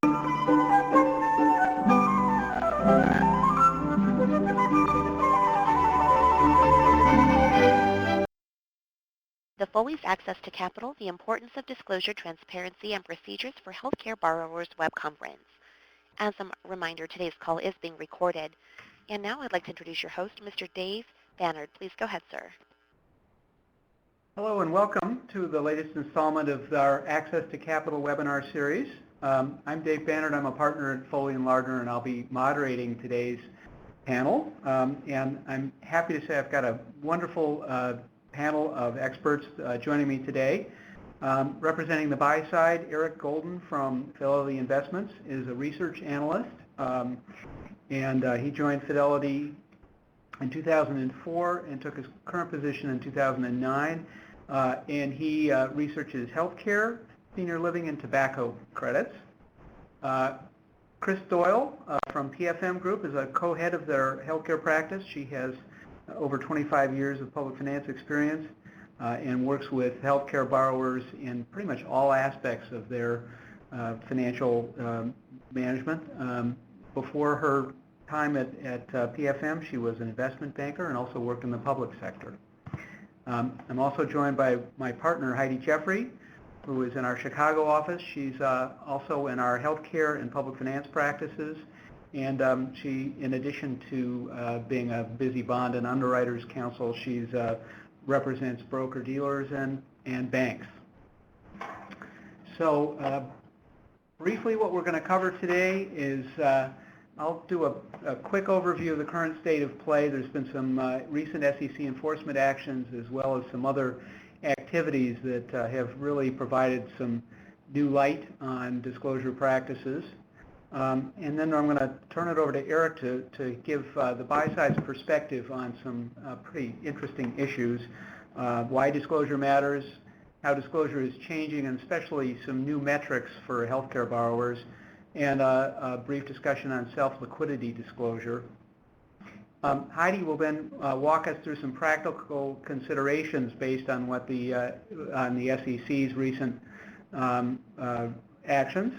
The Foley's Access to Capital, the Importance of Disclosure, Transparency, and Procedures for Healthcare Borrowers web conference. As a reminder, today's call is being recorded. And now I'd like to introduce your host, Mr. Dave Bannard. Please go ahead, sir. Hello and welcome to the latest installment of our Access to Capital webinar series. I'm Dave Bannard. I'm a partner at Foley and Lardner, and I'll be moderating today's panel. And I'm happy to say I've got a wonderful panel of experts joining me today. Representing the buy side, Eric Golden from Fidelity Investments is a research analyst, and he joined Fidelity in 2004 and took his current position in 2009. And he researches healthcare, senior living, and tobacco credits. Chris Doyle from PFM Group is a co-head of their healthcare practice. She has over 25 years of public finance experience and works with healthcare borrowers in pretty much all aspects of their financial management. Before her time at PFM, she was an investment banker and also worked in the public sector. I'm also joined by my partner, Heidi Jeffrey, who is in our Chicago office. She's also in our healthcare and public finance practices. And she, in addition to being a busy bond and underwriters counsel, she represents broker-dealers and banks. So briefly, what we're going to cover today is I'll do a quick overview of the current state of play. There's been some recent SEC enforcement actions as well as some other activities that have really provided some new light on disclosure practices. And then I'm going to turn it over to Eric to give the buy-side's perspective on some pretty interesting issues, why disclosure matters, how disclosure is changing, and especially some new metrics for healthcare borrowers, and a brief discussion on self-liquidity disclosure. Heidi will then walk us through some practical considerations based on what the SEC's recent actions.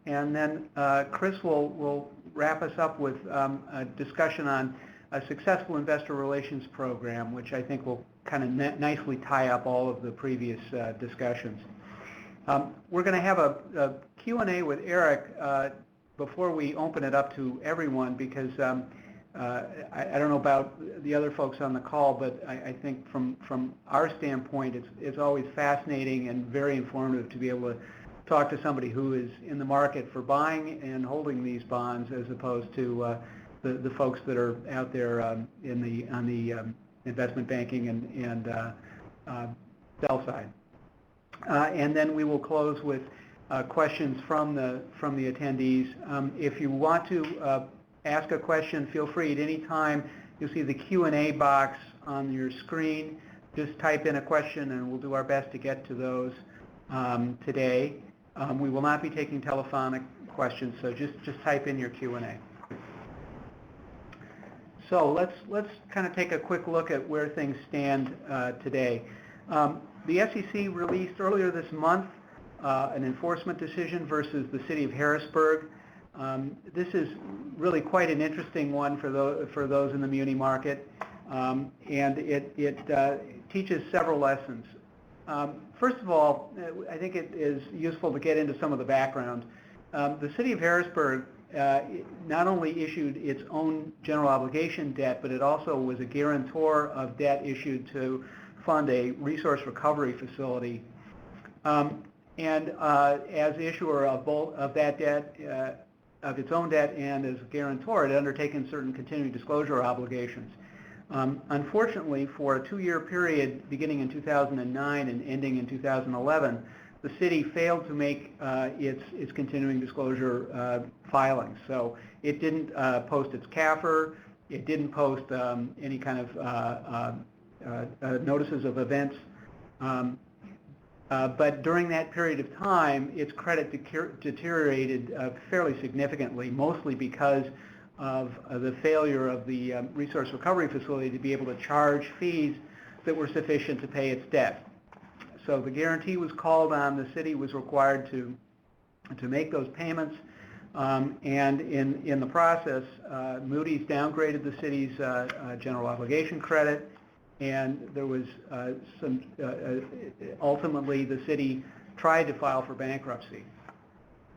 And then Chris will wrap us up with a discussion on a successful investor relations program, which I think will kind of nicely tie up all of the previous discussions. We're going to have a Q&A with Eric before we open it up to everyone, because I don't know about the other folks on the call, but I think from our standpoint, it's always fascinating and very informative to be able to talk to somebody who is in the market for buying and holding these bonds, as opposed to the folks that are out there on the investment banking and sell side. And then we will close with questions from the attendees. If you want to ask a question, feel free at any time. You'll see the Q&A box on your screen. Just type in a question and we'll do our best to get to those today. We will not be taking telephonic questions, so just type in your Q&A. So let's kind of take a quick look at where things stand today. The SEC released earlier this month an enforcement decision versus the city of Harrisburg. This is really quite an interesting one for those in the muni market, and it teaches several lessons. First of all, I think it is useful to get into some of the background. The city of Harrisburg not only issued its own general obligation debt, but it also was a guarantor of debt issued to fund a resource recovery facility. And as issuer of that debt, of its own debt, and as guarantor, it had undertaken certain continuing disclosure obligations. Unfortunately, for a 2-year period beginning in 2009 and ending in 2011, the city failed to make its continuing disclosure filings. So it didn't post its CAFR, it didn't post any kind of notices of events. But during that period of time, its credit deteriorated fairly significantly, mostly because of the failure of the resource recovery facility to be able to charge fees that were sufficient to pay its debt. So the guarantee was called on. The city was required to make those payments, And in the process, Moody's downgraded the city's general obligation credit, and there was ultimately the city tried to file for bankruptcy,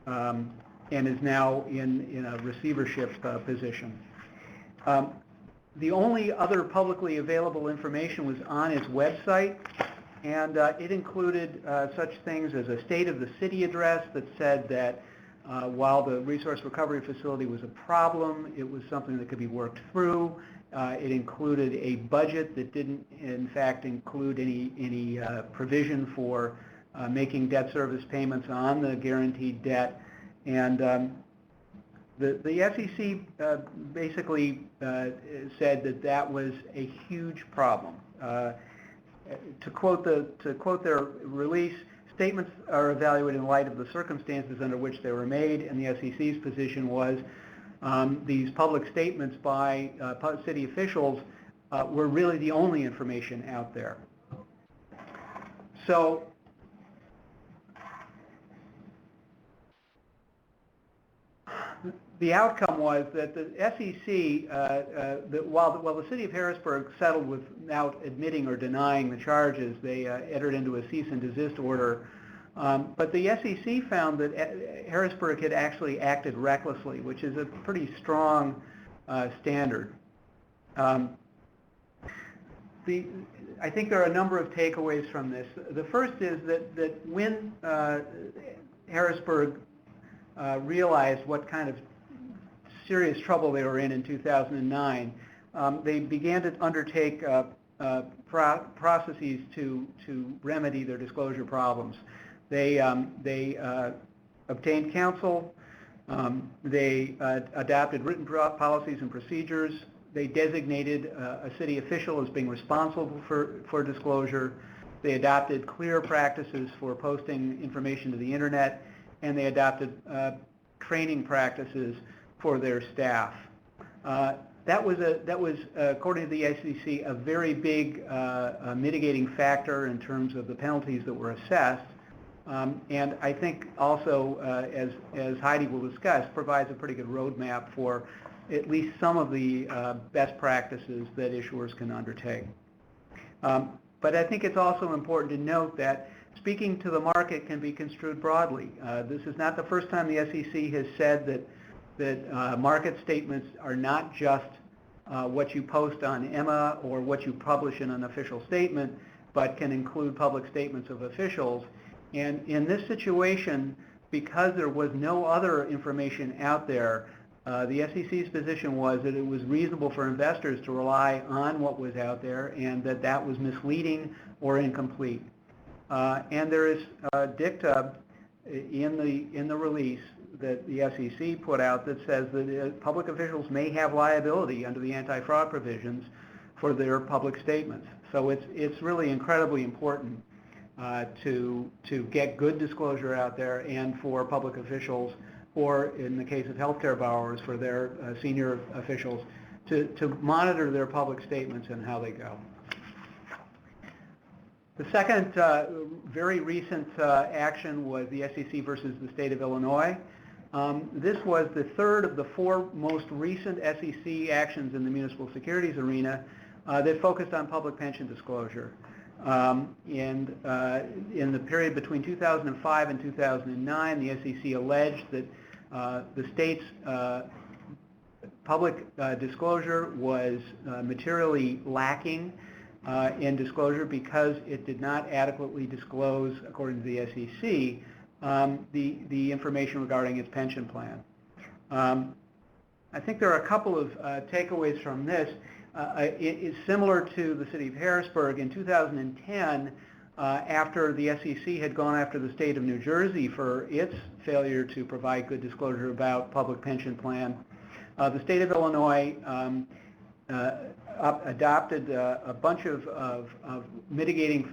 and is now in a receivership position. The only other publicly available information was on its website, and it included such things as a state of the city address that said that while the resource recovery facility was a problem, it was something that could be worked through. It included a budget that didn't, in fact, include any provision for making debt service payments on the guaranteed debt. And the SEC basically said that that was a huge problem. To quote their release, statements are evaluated in light of the circumstances under which they were made, and the SEC's position was these public statements by city officials were really the only information out there. So the outcome was that the SEC, while the city of Harrisburg settled without admitting or denying the charges, they entered into a cease and desist order. But the SEC found that Harrisburg had actually acted recklessly, which is a pretty strong standard. I think there are a number of takeaways from this. The first is that when Harrisburg realized what kind of serious trouble they were in 2009, they began to undertake processes to remedy their disclosure problems. They obtained counsel, they adopted written policies and procedures, they designated a city official as being responsible for disclosure, they adopted clear practices for posting information to the internet, and they adopted training practices for their staff. That was, according to the SEC, a very big mitigating factor in terms of the penalties that were assessed. And I think also, as Heidi will discuss, provides a pretty good roadmap for at least some of the best practices that issuers can undertake. But I think it's also important to note that speaking to the market can be construed broadly. This is not the first time the SEC has said that market statements are not just what you post on Emma or what you publish in an official statement, but can include public statements of officials. And in this situation, because there was no other information out there, the SEC's position was that it was reasonable for investors to rely on what was out there and that was misleading or incomplete. And there is dicta in the release that the SEC put out that says that public officials may have liability under the anti-fraud provisions for their public statements. So it's really incredibly important to get good disclosure out there, and for public officials, or in the case of healthcare borrowers, for their senior officials to monitor their public statements and how they go. The second very recent action was the SEC versus the state of Illinois. This was the third of the four most recent SEC actions in the municipal securities arena that focused on public pension disclosure. In the period between 2005 and 2009, the SEC alleged that the state's public disclosure was materially lacking in disclosure because it did not adequately disclose, according to the SEC, the information regarding its pension plan. I think there are a couple of takeaways from this. It's similar to the city of Harrisburg. In 2010, after the SEC had gone after the state of New Jersey for its failure to provide good disclosure about public pension plan, the state of Illinois adopted a bunch of mitigating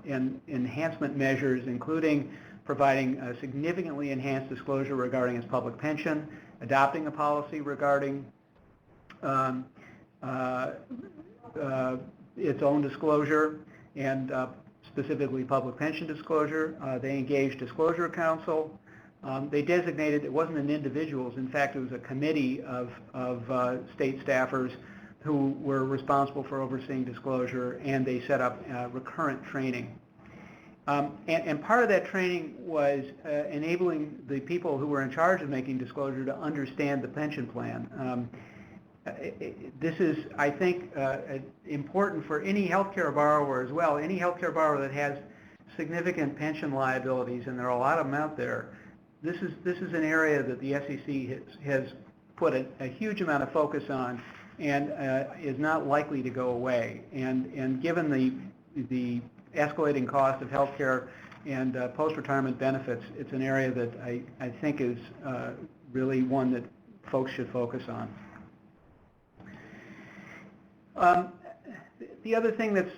and enhancement measures, including providing significantly enhanced disclosure regarding its public pension, adopting a policy regarding its own disclosure, and specifically public pension disclosure. They engaged disclosure counsel. They designated, it wasn't an individuals, in fact it was a committee of state staffers who were responsible for overseeing disclosure, and they set up recurrent training. And part of that training was enabling the people who were in charge of making disclosure to understand the pension plan. This is, I think, important for any healthcare borrower as well. Any healthcare borrower that has significant pension liabilities, and there are a lot of them out there. This is an area that the SEC has put a huge amount of focus on, and is not likely to go away. And given the escalating cost of healthcare and post-retirement benefits, it's an area that I think is really one that folks should focus on. The other thing that's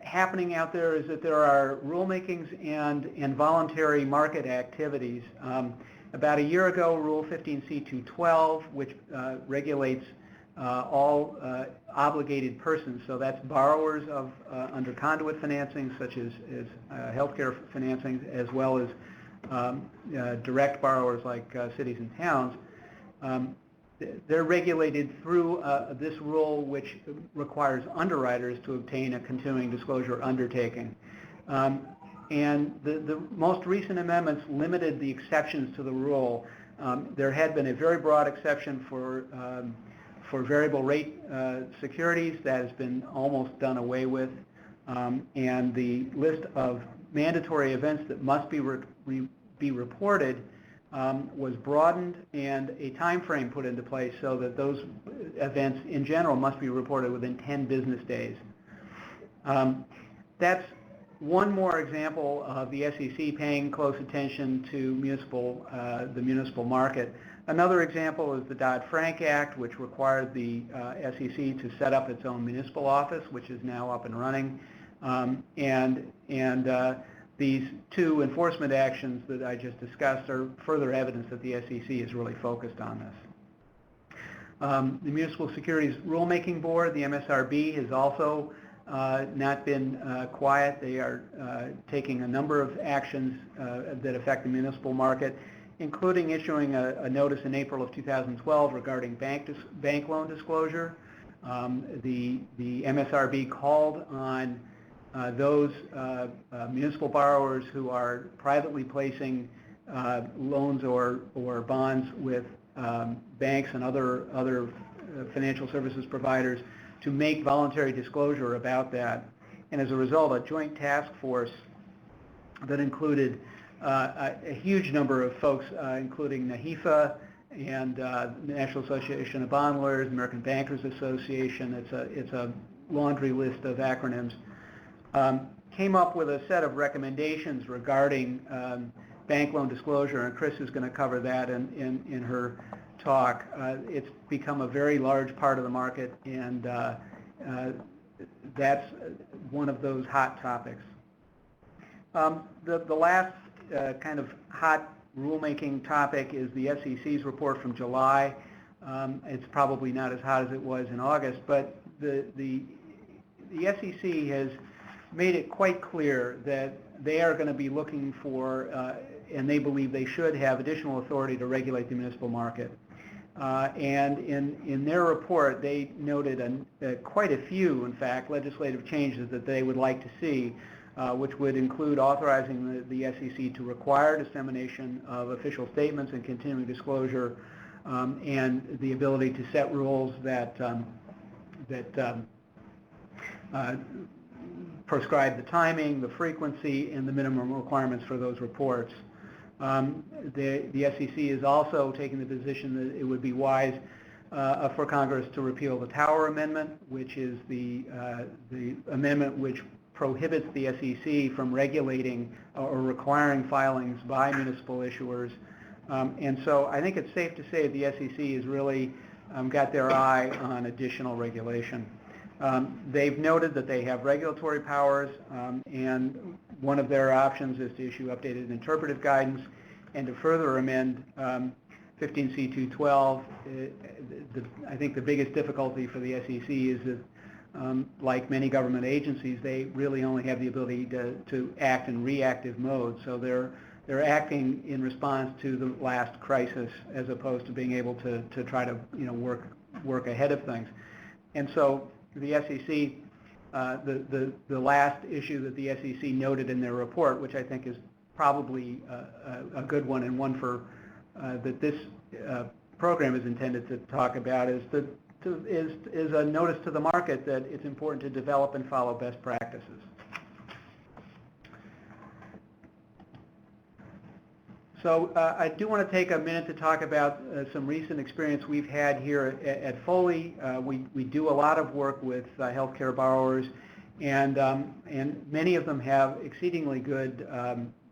happening out there is that there are rulemakings and voluntary market activities. About a year ago, Rule 15c212, which regulates all obligated persons, so that's borrowers of under conduit financing, such as healthcare financing, as well as direct borrowers like cities and towns. They're regulated through this rule, which requires underwriters to obtain a continuing disclosure undertaking. And the most recent amendments limited the exceptions to the rule. There had been a very broad exception for variable rate securities. That has been almost done away with. And the list of mandatory events that must be reported was broadened, and a time frame put into place so that those events in general must be reported within 10 business days. That's one more example of the SEC paying close attention to the municipal market. Another example is the Dodd-Frank Act, which required the SEC to set up its own municipal office, which is now up and running. These two enforcement actions that I just discussed are further evidence that the SEC is really focused on this. The Municipal Securities Rulemaking Board, the MSRB, has also not been quiet. They are taking a number of actions that affect the municipal market, including issuing a notice in April of 2012 regarding bank loan disclosure. The MSRB called on those municipal borrowers who are privately placing loans or bonds with banks and other financial services providers to make voluntary disclosure about that. And as a result, a joint task force that included a huge number of folks, including NAHIFA and the National Association of Bond Lawyers, American Bankers Association, it's a laundry list of acronyms, came up with a set of recommendations regarding bank loan disclosure, and Chris is going to cover that in her talk. It's become a very large part of the market, and that's one of those hot topics. The last kind of hot rulemaking topic is the SEC's report from July. It's probably not as hot as it was in August, but the SEC has made it quite clear that they are going to be looking for, and they believe they should have, additional authority to regulate the municipal market. And in their report, they noted quite a few, in fact, legislative changes that they would like to see, which would include authorizing the SEC to require dissemination of official statements and continuing disclosure, and the ability to set rules that prescribe the timing, the frequency, and the minimum requirements for those reports. The SEC is also taking the position that it would be wise for Congress to repeal the Tower Amendment, which is the amendment which prohibits the SEC from regulating or requiring filings by municipal issuers. And so I think it's safe to say the SEC has really got their eye on additional regulation. They've noted that they have regulatory powers, and one of their options is to issue updated interpretive guidance and to further amend 15c212. I think the biggest difficulty for the SEC is that, like many government agencies, they really only have the ability to act in reactive mode. So they're they're acting in response to the last crisis as opposed to being able to try to work ahead of things. And so the SEC, the last issue that the SEC noted in their report, which I think is probably a good one and one for that this program is intended to talk about, is a notice to the market that it's important to develop and follow best practices. So I do want to take a minute to talk about some recent experience we've had here at Foley. We do a lot of work with healthcare borrowers, and many of them have exceedingly good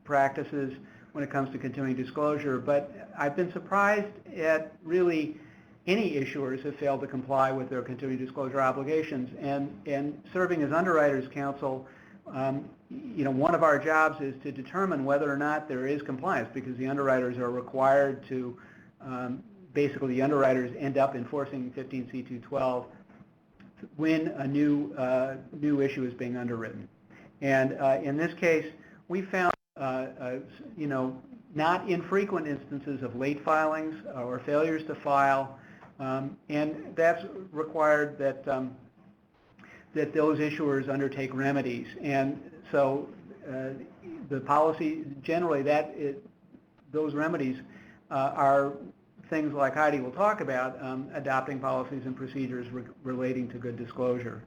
practices when it comes to continuing disclosure. But I've been surprised at really any issuers have failed to comply with their continuing disclosure obligations. And serving as underwriters counsel, one of our jobs is to determine whether or not there is compliance, because the underwriters are required to, basically the underwriters end up enforcing 15C212 when a new issue is being underwritten. And in this case, we found, not infrequent instances of late filings or failures to file, and that's required that those issuers undertake remedies. And so the policy, generally those remedies are things like Heidi will talk about, adopting policies and procedures relating to good disclosure.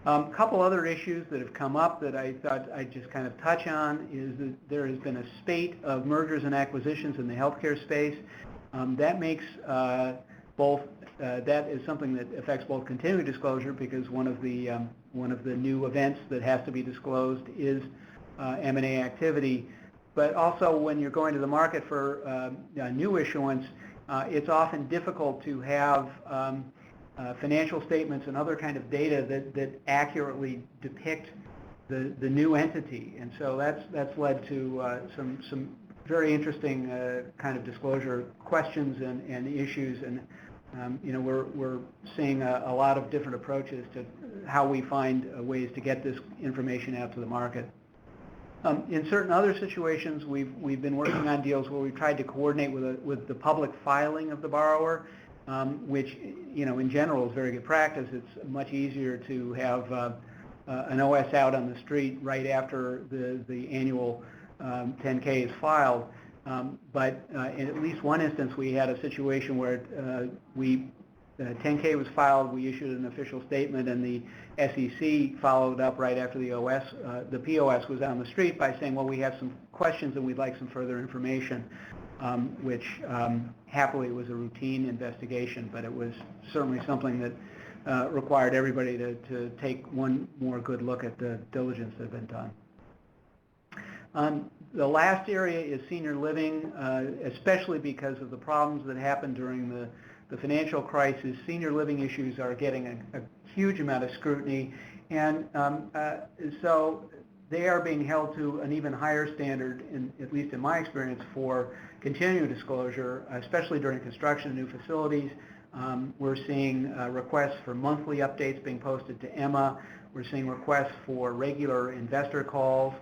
A couple other issues that have come up that I thought I'd just kind of touch on is that there has been a spate of mergers and acquisitions in the healthcare space. That makes that is something that affects both continuing disclosure, because one of the new events that has to be disclosed is M&A activity. But also, when you're going to the market for new issuance, it's often difficult to have financial statements and other kind of data that accurately depict the new entity, and so that's led to some very interesting kind of disclosure questions and issues. And we're seeing a lot of different approaches to how we find ways to get this information out to the market. In certain other situations, we've been working on deals where we've tried to coordinate with the public filing of the borrower, which in general is very good practice. It's much easier to have an OS out on the street right after the annual 10K is filed. But in at least one instance, we had a situation where 10K was filed, we issued an official statement, and the SEC followed up right after the OS, the POS was on the street by saying, well, we have some questions and we'd like some further information, which happily was a routine investigation, but it was certainly something that required everybody to take one more good look at the diligence that had been done. The last area is senior living, especially because of the problems that happened during the financial crisis. Senior living issues are getting a huge amount of scrutiny, and so they are being held to an even higher standard, at least in my experience, for continuing disclosure, especially during construction of new facilities. We're seeing requests for monthly updates being posted to Emma. We're seeing requests for regular investor calls.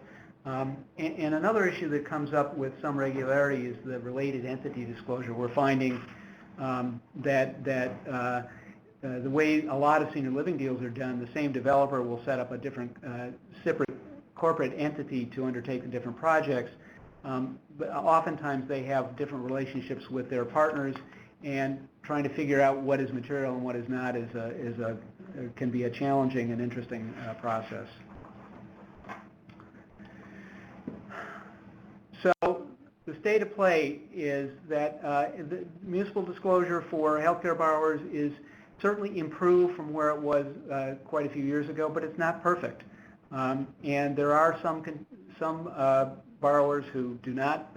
And another issue that comes up with some regularity is the related entity disclosure. We're finding that the way a lot of senior living deals are done, the same developer will set up a different separate corporate entity to undertake the different projects. But oftentimes they have different relationships with their partners, and trying to figure out what is material and what is not can be a challenging and interesting process. So the state of play is that the municipal disclosure for healthcare borrowers is certainly improved from where it was quite a few years ago, but it's not perfect. And there are some borrowers who do not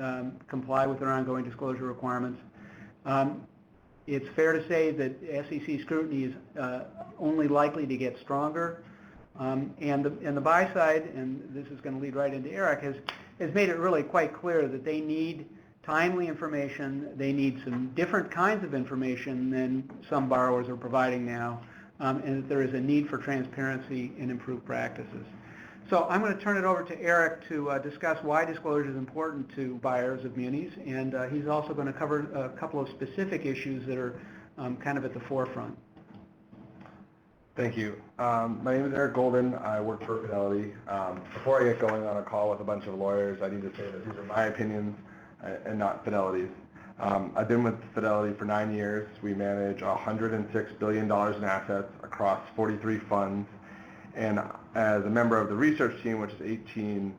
comply with their ongoing disclosure requirements. It's fair to say that SEC scrutiny is only likely to get stronger. And the buy side, and this is going to lead right into Eric, has made it really quite clear that they need timely information. They need some different kinds of information than some borrowers are providing now, and that there is a need for transparency and improved practices. So I'm going to turn it over to Eric to discuss why disclosure is important to buyers of munis, and he's also going to cover a couple of specific issues that are kind of at the forefront. Thank you. My name is Eric Golden. I work for Fidelity. Before I get going on a call with a bunch of lawyers, I need to say that these are my opinions and not Fidelity's. I've been with Fidelity for 9 years. We manage $106 billion in assets across 43 funds. And as a member of the research team, which is 18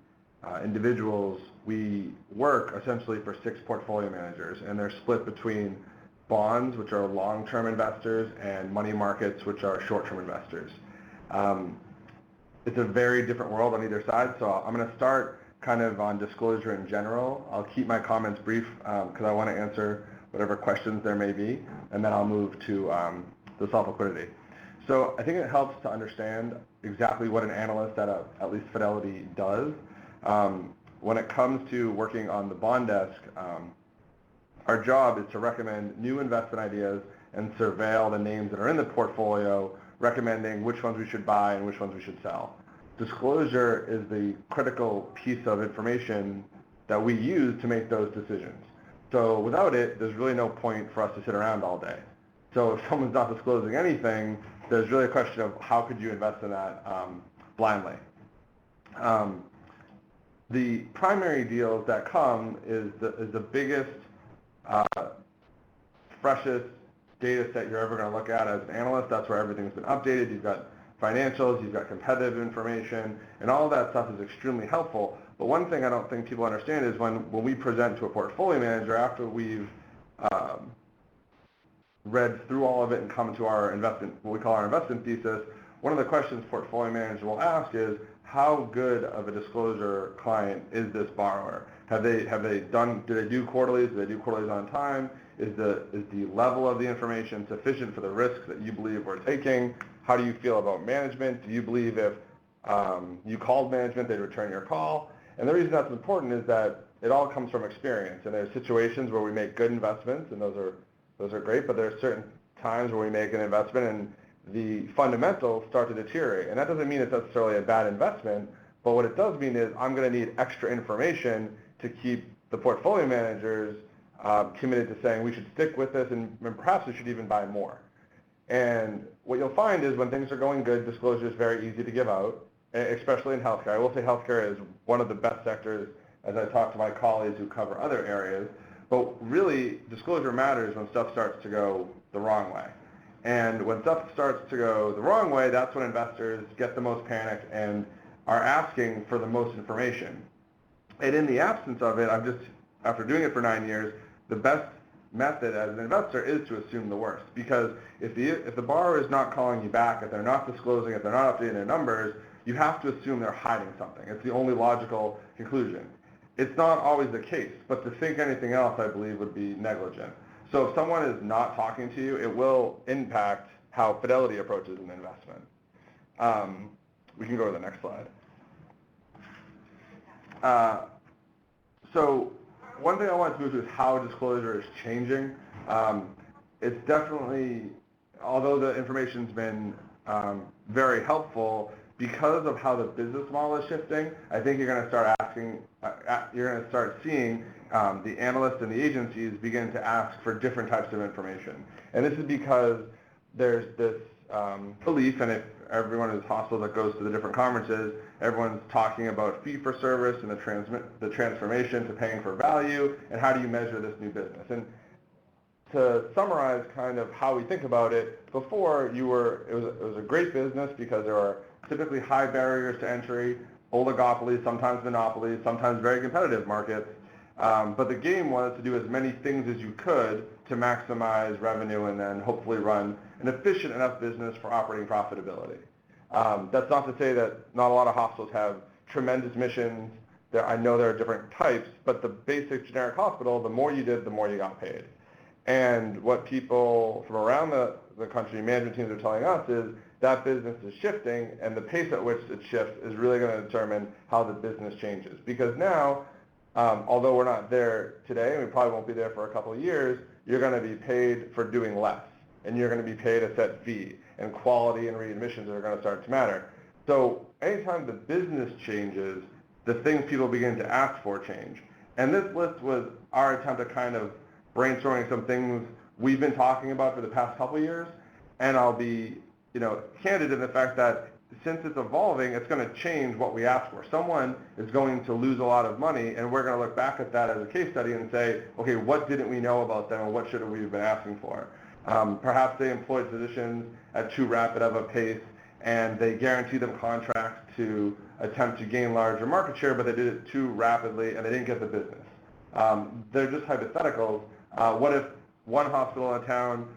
individuals, we work essentially for 6 portfolio managers, and they're split between bonds, which are long-term investors, and money markets, which are short-term investors. It's a very different world on either side, so I'm going to start kind of on disclosure in general. I'll keep my comments brief because I want to answer whatever questions there may be, and then I'll move to the self-liquidity. So I think it helps to understand exactly what an analyst at least Fidelity does. When it comes to working on the bond desk, our job is to recommend new investment ideas and surveil the names that are in the portfolio, recommending which ones we should buy and which ones we should sell. Disclosure is the critical piece of information that we use to make those decisions. So without it, there's really no point for us to sit around all day. So if someone's not disclosing anything, there's really a question of how could you invest in that blindly. The primary deals that come is the biggest, freshest data set you're ever going to look at as an analyst. That's where everything's been updated. You've got financials, you've got competitive information, and all that stuff is extremely helpful. But one thing I don't think people understand is when we present to a portfolio manager after we've read through all of it and come to our investment, what we call our investment thesis, one of the questions portfolio managers will ask is, how good of a disclosure client is this borrower? Do they do quarterlies? Do they do quarterlies on time? Is the level of the information sufficient for the risks that you believe we're taking? How do you feel about management? Do you believe if you called management, they'd return your call? And the reason that's important is that it all comes from experience. And there's situations where we make good investments, and those are great, but there are certain times where we make an investment and the fundamentals start to deteriorate. And that doesn't mean it's necessarily a bad investment, but what it does mean is I'm going to need extra information to keep the portfolio managers committed to saying we should stick with this and perhaps we should even buy more. And what you'll find is when things are going good, disclosure is very easy to give out, especially in healthcare. I will say healthcare is one of the best sectors as I talk to my colleagues who cover other areas, but really disclosure matters when stuff starts to go the wrong way. And when stuff starts to go the wrong way, that's when investors get the most panicked and are asking for the most information. And in the absence of it, after doing it for 9 years, the best method as an investor is to assume the worst. Because if the borrower is not calling you back, if they're not disclosing, if they're not updating their numbers, you have to assume they're hiding something. It's the only logical conclusion. It's not always the case, but to think anything else, I believe, would be negligent. So if someone is not talking to you, it will impact how Fidelity approaches an investment. We can go to the next slide. So one thing I want to move to is how disclosure is changing. It's definitely, although the information's been very helpful, because of how the business model is shifting, I think you're going to start seeing the analysts and the agencies begin to ask for different types of information. And this is because there's this belief, and if everyone is hostile that goes to the different conferences, everyone's talking about fee for service and the transformation to paying for value, and how do you measure this new business. And to summarize kind of how we think about it, before it was a great business because there are typically high barriers to entry, oligopolies, sometimes monopolies, sometimes very competitive markets. But the game was to do as many things as you could to maximize revenue and then hopefully run an efficient enough business for operating profitability. That's not to say that not a lot of hospitals have tremendous missions. I know there are different types, but the basic generic hospital, the more you did, the more you got paid. And what people from around the country, management teams are telling us is that business is shifting, and the pace at which it shifts is really going to determine how the business changes. Because now, although we're not there today, and we probably won't be there for a couple of years, you're going to be paid for doing less, and you're going to be paid a set fee, and quality and readmissions are going to start to matter. So anytime the business changes, the things people begin to ask for change. And this list was our attempt at kind of brainstorming some things we've been talking about for the past couple of years. And I'll be, candid in the fact that since it's evolving, it's going to change what we ask for. Someone is going to lose a lot of money, and we're going to look back at that as a case study and say, okay, what didn't we know about them, and what should we have been asking for? Perhaps they employed physicians at too rapid of a pace, and they guaranteed them contracts to attempt to gain larger market share, but they did it too rapidly, and they didn't get the business. They're just hypotheticals. What if one hospital in a town,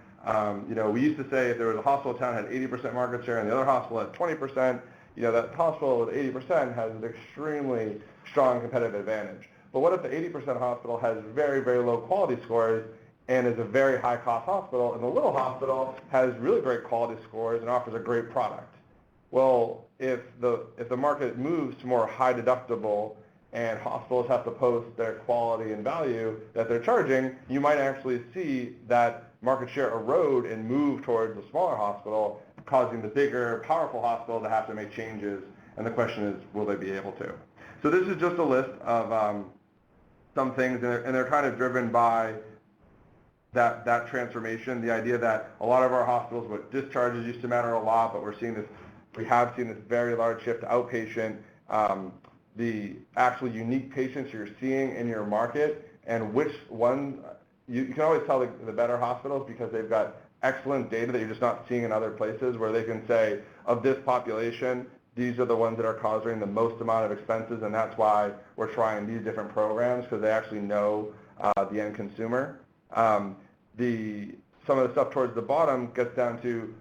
we used to say if there was a hospital in town that had 80% market share and the other hospital had 20%, that hospital with 80% has an extremely strong competitive advantage. But what if the 80% hospital has very, very low quality scores and is a very high cost hospital, and the little hospital has really great quality scores and offers a great product? Well, if the market moves to more high deductible and hospitals have to post their quality and value that they're charging, you might actually see that market share erode and move towards the smaller hospital, causing the bigger, powerful hospital to have to make changes. And the question is, will they be able to? So this is just a list of some things, and they're kind of driven by that transformation, the idea that a lot of our hospitals, what discharges used to matter a lot, but we have seen this very large shift to outpatient. The actual unique patients you're seeing in your market, and which one, you can always tell the better hospitals because they've got excellent data that you're just not seeing in other places, where they can say, of this population, these are the ones that are causing the most amount of expenses, and that's why we're trying these different programs, because they actually know the end consumer. Some of the stuff towards the bottom gets down to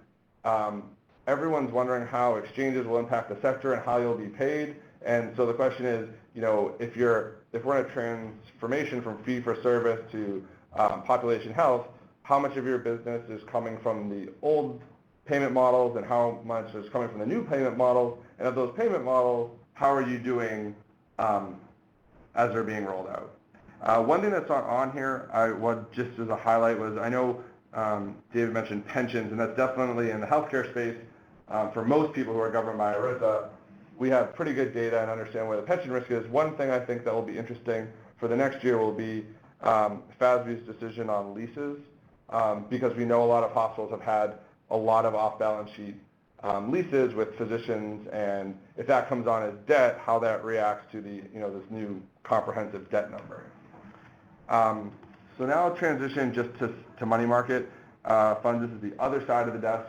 everyone's wondering how exchanges will impact the sector and how you'll be paid. And so the question is, if we're in a transformation from fee-for-service to population health, how much of your business is coming from the old payment models and how much is coming from the new payment models? And of those payment models, how are you doing as they're being rolled out? One thing that's not on here, just as a highlight, was I know David mentioned pensions, and that's definitely in the healthcare space. For most people who are governed by ERISA, we have pretty good data and understand where the pension risk is. One thing I think that will be interesting for the next year will be FASB's decision on leases, because we know a lot of hospitals have had a lot of off-balance sheet leases with physicians, and if that comes on as debt, how that reacts to this new comprehensive debt number. So now I'll transition just to money market funds. This is the other side of the desk.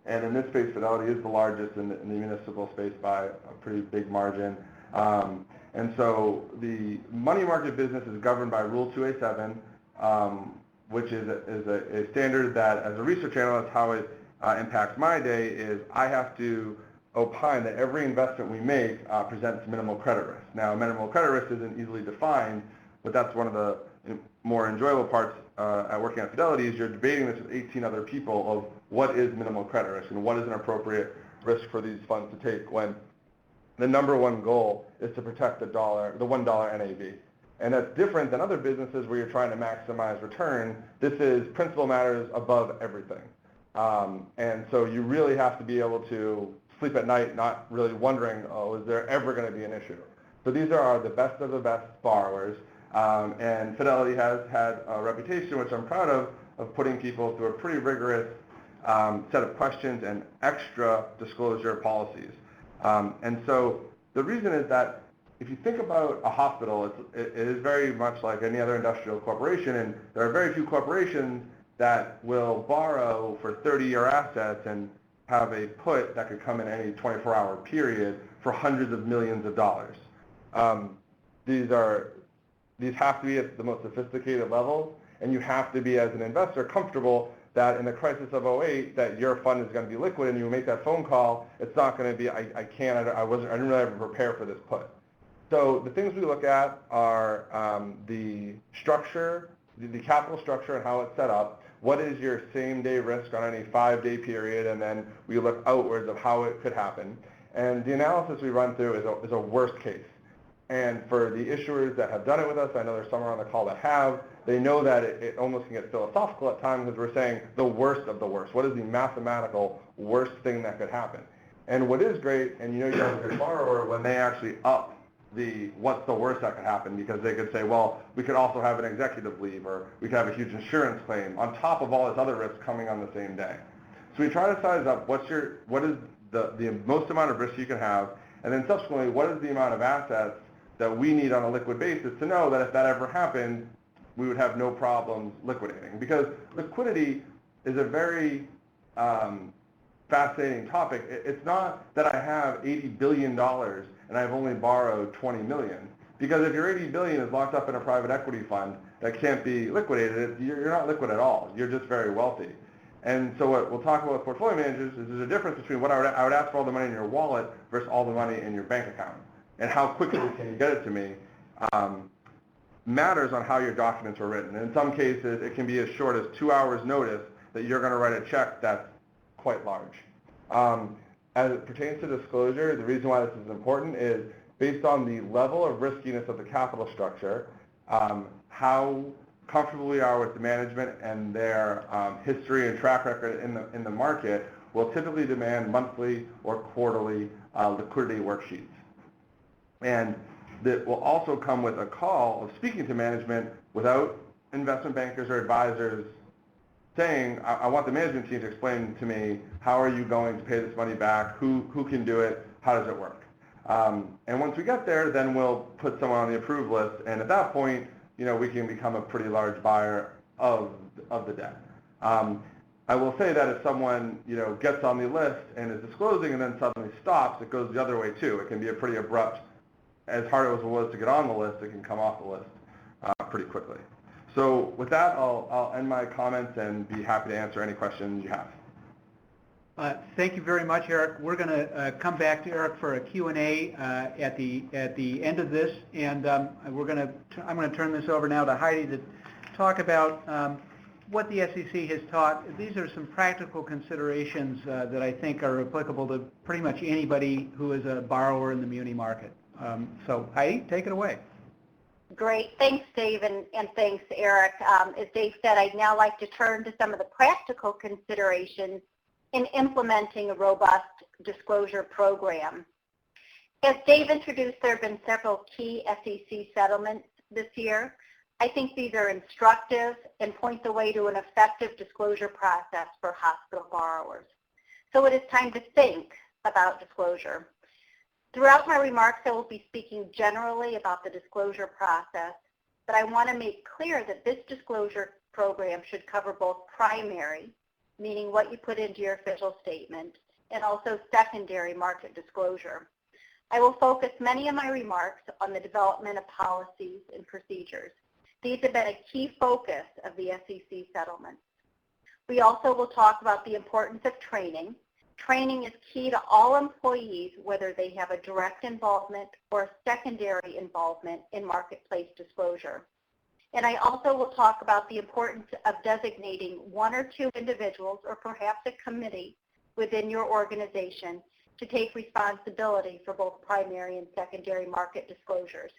And in this space, Fidelity is the largest in the municipal space by a pretty big margin. And so the money market business is governed by Rule 2a-7, which is a standard that, as a research analyst, how it impacts my day is I have to opine that every investment we make presents minimal credit risk. Now, minimal credit risk isn't easily defined, but that's one of the more enjoyable parts at working at Fidelity is you're debating this with 18 other people of what is minimal credit risk and what is an appropriate risk for these funds to take when the number one goal is to protect the $1 NAV. And that's different than other businesses where you're trying to maximize return. This is principal matters above everything. And so you really have to be able to sleep at night not really wondering, is there ever going to be an issue? So these are the best of the best borrowers. And Fidelity has had a reputation, which I'm proud of putting people through a pretty rigorous set of questions and extra disclosure policies. And so the reason is that if you think about a hospital, it is very much like any other industrial corporation, and there are very few corporations that will borrow for 30-year assets and have a put that could come in any 24-hour period for hundreds of millions of dollars. These have to be at the most sophisticated levels, and you have to be, as an investor, comfortable that in the crisis of '08, that your fund is going to be liquid, and you make that phone call. It's not going to be, I didn't really ever prepare for this put. So the things we look at are the structure, the capital structure, and how it's set up. What is your same-day risk on any 5-day period, and then we look outwards of how it could happen. And the analysis we run through is a worst case. And for the issuers that have done it with us, I know there's some on the call that have, they know that it almost can get philosophical at times because we're saying the worst of the worst. What is the mathematical worst thing that could happen? And what is great, and you know you have a good borrower, when they actually up what's the worst that could happen, because they could say, well, we could also have an executive leave, or we could have a huge insurance claim on top of all this other risk coming on the same day. So we try to size up what is the most amount of risk you can have, and then subsequently, what is the amount of assets that we need on a liquid basis to know that if that ever happened, we would have no problems liquidating. Because liquidity is a very fascinating topic. It's not that I have $80 billion and I've only borrowed 20 million. Because if your 80 billion is locked up in a private equity fund that can't be liquidated, you're not liquid at all. You're just very wealthy. And so what we'll talk about with portfolio managers is there's a difference between what I would ask for all the money in your wallet versus all the money in your bank account. And how quickly can you get it to me matters on how your documents were written. And in some cases, it can be as short as 2 hours notice that you're going to write a check that's quite large. As it pertains to disclosure, the reason why this is important is based on the level of riskiness of the capital structure, how comfortable we are with the management and their history and track record in the market will typically demand monthly or quarterly liquidity worksheets. And that will also come with a call of speaking to management without investment bankers or advisors saying, I want the management team to explain to me, how are you going to pay this money back? Who can do it? How does it work? And once we get there, then we'll put someone on the approved list. And at that point, we can become a pretty large buyer of the debt. I will say that if someone, gets on the list and is disclosing and then suddenly stops, it goes the other way too. It can be a pretty abrupt, as hard as it was to get on the list, it can come off the list pretty quickly. So with that, I'll end my comments and be happy to answer any questions you have. Thank you very much, Eric. We're going to come back to Eric for a Q&A at the end of this, and I'm going to turn this over now to Heidi to talk about what the SEC has taught. These are some practical considerations that I think are applicable to pretty much anybody who is a borrower in the muni market. So Heidi, take it away. Great. Thanks, Dave, and thanks, Eric. As Dave said, I'd now like to turn to some of the practical considerations in implementing a robust disclosure program. As Dave introduced, there have been several key SEC settlements this year. I think these are instructive and point the way to an effective disclosure process for hospital borrowers. So it is time to think about disclosure. Throughout my remarks, I will be speaking generally about the disclosure process, but I want to make clear that this disclosure program should cover both primary, meaning what you put into your official statement, and also secondary market disclosure. I will focus many of my remarks on the development of policies and procedures. These have been a key focus of the SEC settlements. We also will talk about the importance of training. Training is key to all employees, whether they have a direct involvement or a secondary involvement in marketplace disclosure. And I also will talk about the importance of designating one or two individuals or perhaps a committee within your organization to take responsibility for both primary and secondary market disclosures.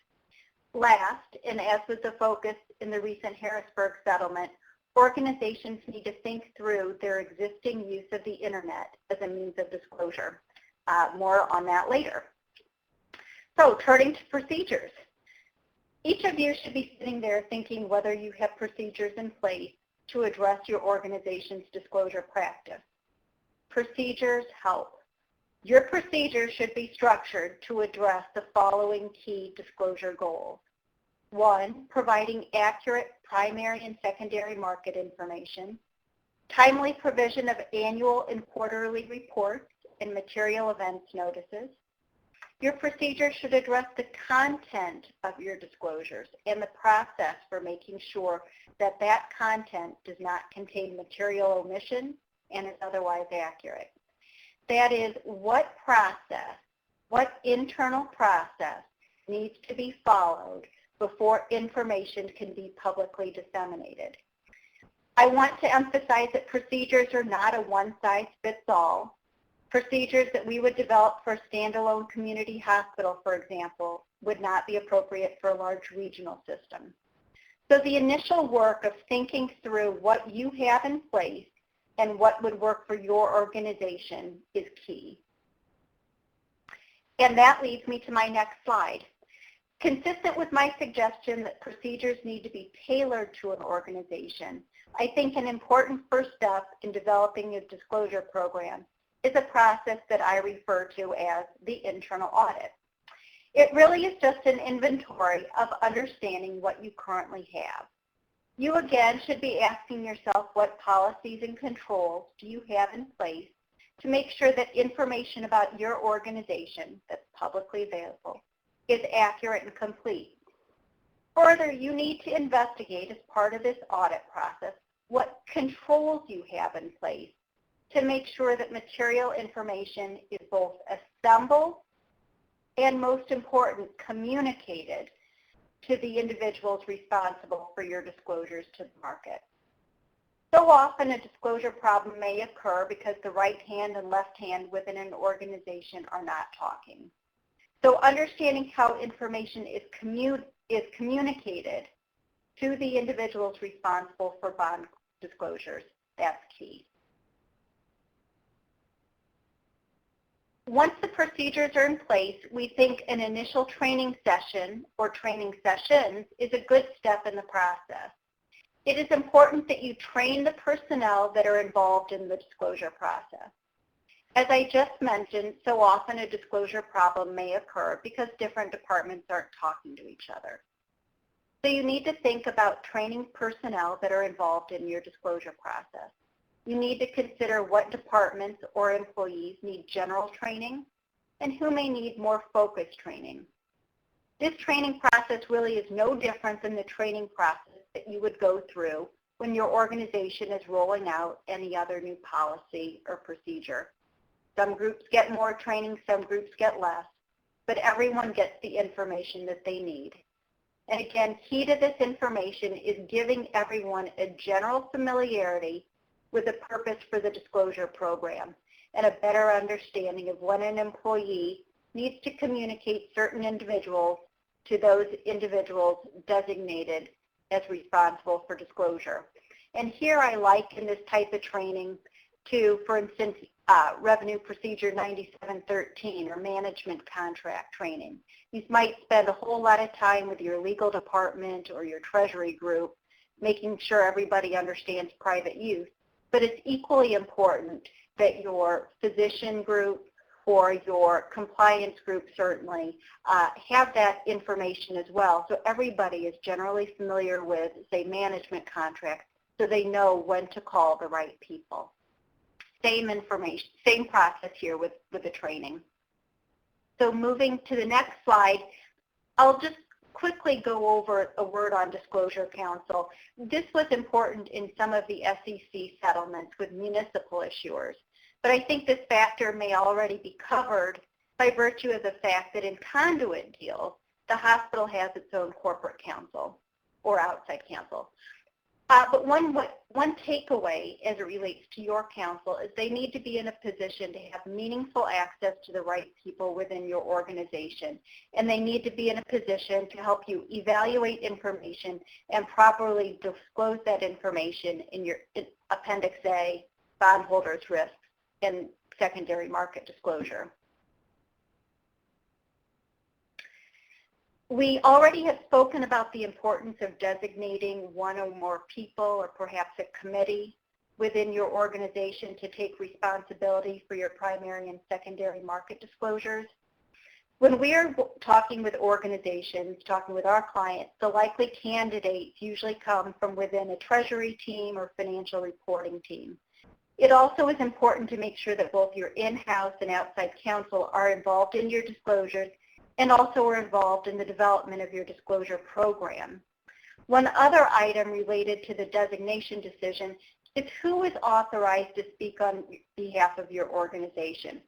Last, and as was the focus in the recent Harrisburg settlement, organizations need to think through their existing use of the internet as a means of disclosure. More on that later. So turning to procedures. Each of you should be sitting there thinking whether you have procedures in place to address your organization's disclosure practice. Procedures help. Your procedures should be structured to address the following key disclosure goals. 1, providing accurate primary and secondary market information. Timely provision of annual and quarterly reports and material events notices. Your procedures should address the content of your disclosures and the process for making sure that that content does not contain material omission and is otherwise accurate. That is, what process, what internal process needs to be followed before information can be publicly disseminated. I want to emphasize that procedures are not a one-size-fits-all. Procedures that we would develop for a standalone community hospital, for example, would not be appropriate for a large regional system. So the initial work of thinking through what you have in place and what would work for your organization is key. And that leads me to my next slide. Consistent with my suggestion that procedures need to be tailored to an organization, I think an important first step in developing a disclosure program is a process that I refer to as the internal audit. It really is just an inventory of understanding what you currently have. You again should be asking yourself what policies and controls do you have in place to make sure that information about your organization that's publicly available is accurate and complete. Further, you need to investigate as part of this audit process what controls you have in place to make sure that material information is both assembled and, most important, communicated to the individuals responsible for your disclosures to the market. So often a disclosure problem may occur because the right hand and left hand within an organization are not talking. So understanding how information is communicated to the individuals responsible for bond disclosures, that's key. Once the procedures are in place, we think an initial training session or training sessions is a good step in the process. It is important that you train the personnel that are involved in the disclosure process. As I just mentioned, so often a disclosure problem may occur because different departments aren't talking to each other. So you need to think about training personnel that are involved in your disclosure process. You need to consider what departments or employees need general training and who may need more focused training. This training process really is no different than the training process that you would go through when your organization is rolling out any other new policy or procedure. Some groups get more training, some groups get less, but everyone gets the information that they need. And again, key to this information is giving everyone a general familiarity with the purpose for the disclosure program and a better understanding of when an employee needs to communicate certain individuals to those individuals designated as responsible for disclosure. And here I liken this type of training to, for instance, Revenue Procedure 9713 or management contract training. You might spend a whole lot of time with your legal department or your treasury group making sure everybody understands private use, but it's equally important that your physician group or your compliance group certainly have that information as well, so everybody is generally familiar with, say, management contracts, so they know when to call the right people. Same information, same process here with the training. So moving to the next slide, I'll just quickly go over a word on disclosure counsel. This was important in some of the SEC settlements with municipal issuers, but I think this factor may already be covered by virtue of the fact that in conduit deals, the hospital has its own corporate counsel or outside counsel. But one takeaway as it relates to your counsel is they need to be in a position to have meaningful access to the right people within your organization, and they need to be in a position to help you evaluate information and properly disclose that information in your Appendix A, bondholders' risks, and secondary market disclosure. We already have spoken about the importance of designating one or more people or perhaps a committee within your organization to take responsibility for your primary and secondary market disclosures. When we are talking with organizations, talking with our clients, the likely candidates usually come from within a treasury team or financial reporting team. It also is important to make sure that both your in-house and outside counsel are involved in your disclosures and also are involved in the development of your disclosure program. One other item related to the designation decision is who is authorized to speak on behalf of your organization.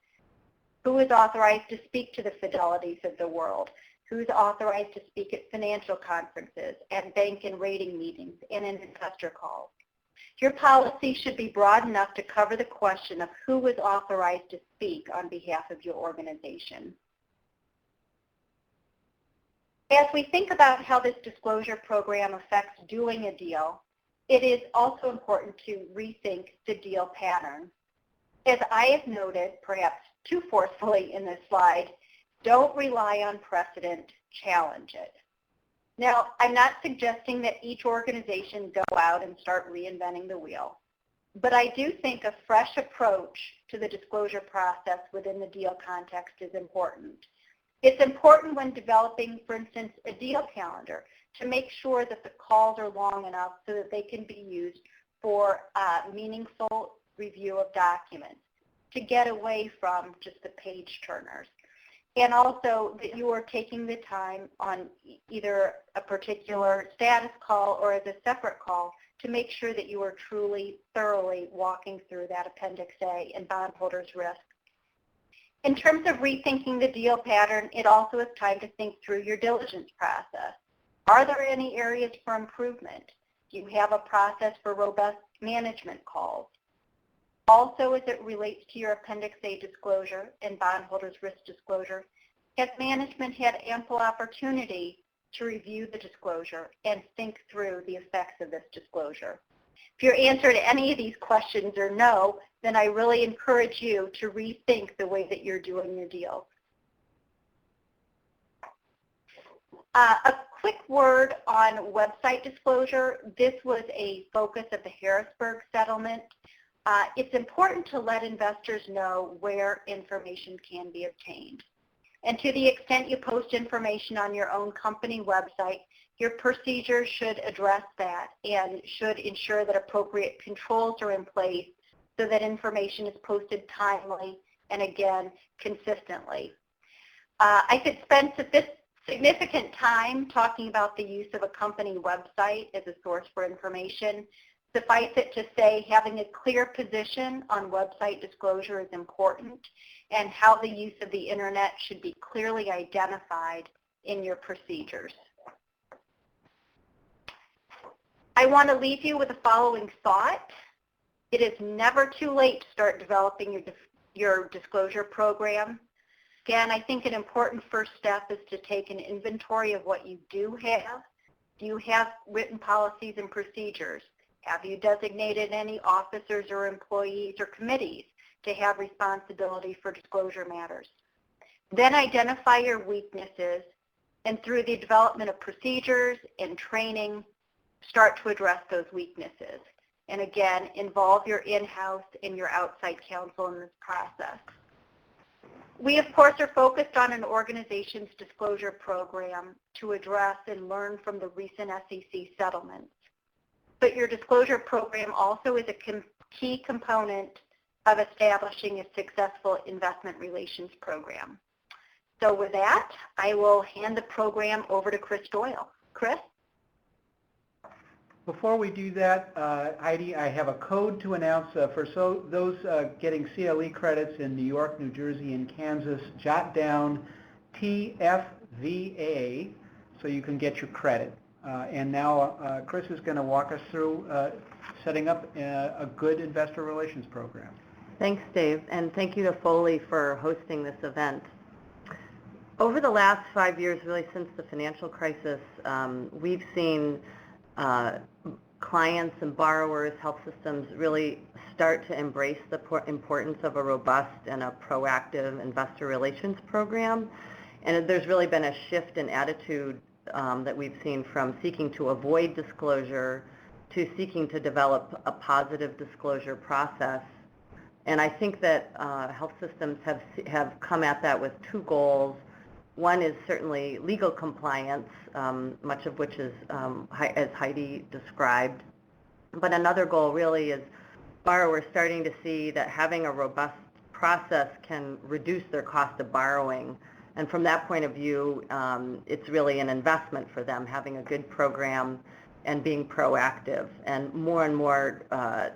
Who is authorized to speak to the Fidelities of the world? Who is authorized to speak at financial conferences, at bank and rating meetings, and in investor calls? Your policy should be broad enough to cover the question of who is authorized to speak on behalf of your organization. As we think about how this disclosure program affects doing a deal, it is also important to rethink the deal pattern. As I have noted, perhaps too forcefully in this slide, Don't rely on precedent, challenge it. Now, I'm not suggesting that each organization go out and start reinventing the wheel, but I do think a fresh approach to the disclosure process within the deal context is important. It's important when developing, for instance, a deal calendar to make sure that the calls are long enough so that they can be used for meaningful review of documents, to get away from just the page turners. And also that you are taking the time on either a particular status call or as a separate call to make sure that you are truly, thoroughly walking through that Appendix A and bondholders' risk. In terms of rethinking the deal pattern, it also is time to think through your diligence process. Are there any areas for improvement? Do you have a process for robust management calls? Also, as it relates to your Appendix A disclosure and bondholders' risk disclosure, has management had ample opportunity to review the disclosure and think through the effects of this disclosure? If your answer to any of these questions are no, then I really encourage you to rethink the way that you're doing your deals. A quick word on website disclosure. This was a focus of the Harrisburg settlement. It's important to let investors know where information can be obtained. And to the extent you post information on your own company website, your procedures should address that and should ensure that appropriate controls are in place so that information is posted timely and, again, consistently. I could spend significant time talking about the use of a company website as a source for information. Suffice it to say, having a clear position on website disclosure is important, and how the use of the internet should be clearly identified in your procedures. I want to leave you with the following thought. It is never too late to start developing your disclosure program. Again, I think an important first step is to take an inventory of what you do have. Do you have written policies and procedures? Have you designated any officers or employees or committees to have responsibility for disclosure matters? Then identify your weaknesses, and through the development of procedures and training, start to address those weaknesses. And again, involve your in-house and your outside counsel in this process. We, of course, are focused on an organization's disclosure program to address and learn from the recent SEC settlements. But your disclosure program also is a key component of establishing a successful investment relations program. So with that, I will hand the program over to Chris Doyle. Chris? Before we do that, Heidi, I have a code to announce for those getting CLE credits in New York, New Jersey, and Kansas. Jot down TFVA so you can get your credit. And now Chris is going to walk us through setting up a good investor relations program. Thanks, Dave, and thank you to Foley for hosting this event. Over the last 5 years, really since the financial crisis, we've seen clients and borrowers, health systems really start to embrace the importance of a robust and a proactive investor relations program. And there's really been a shift in attitude that we've seen from seeking to avoid disclosure to seeking to develop a positive disclosure process. And I think that health systems have come at that with two goals. One is certainly legal compliance, much of which is, as Heidi described. But another goal really is borrowers starting to see that having a robust process can reduce their cost of borrowing. And from that point of view, it's really an investment for them, having a good program and being proactive. And more, I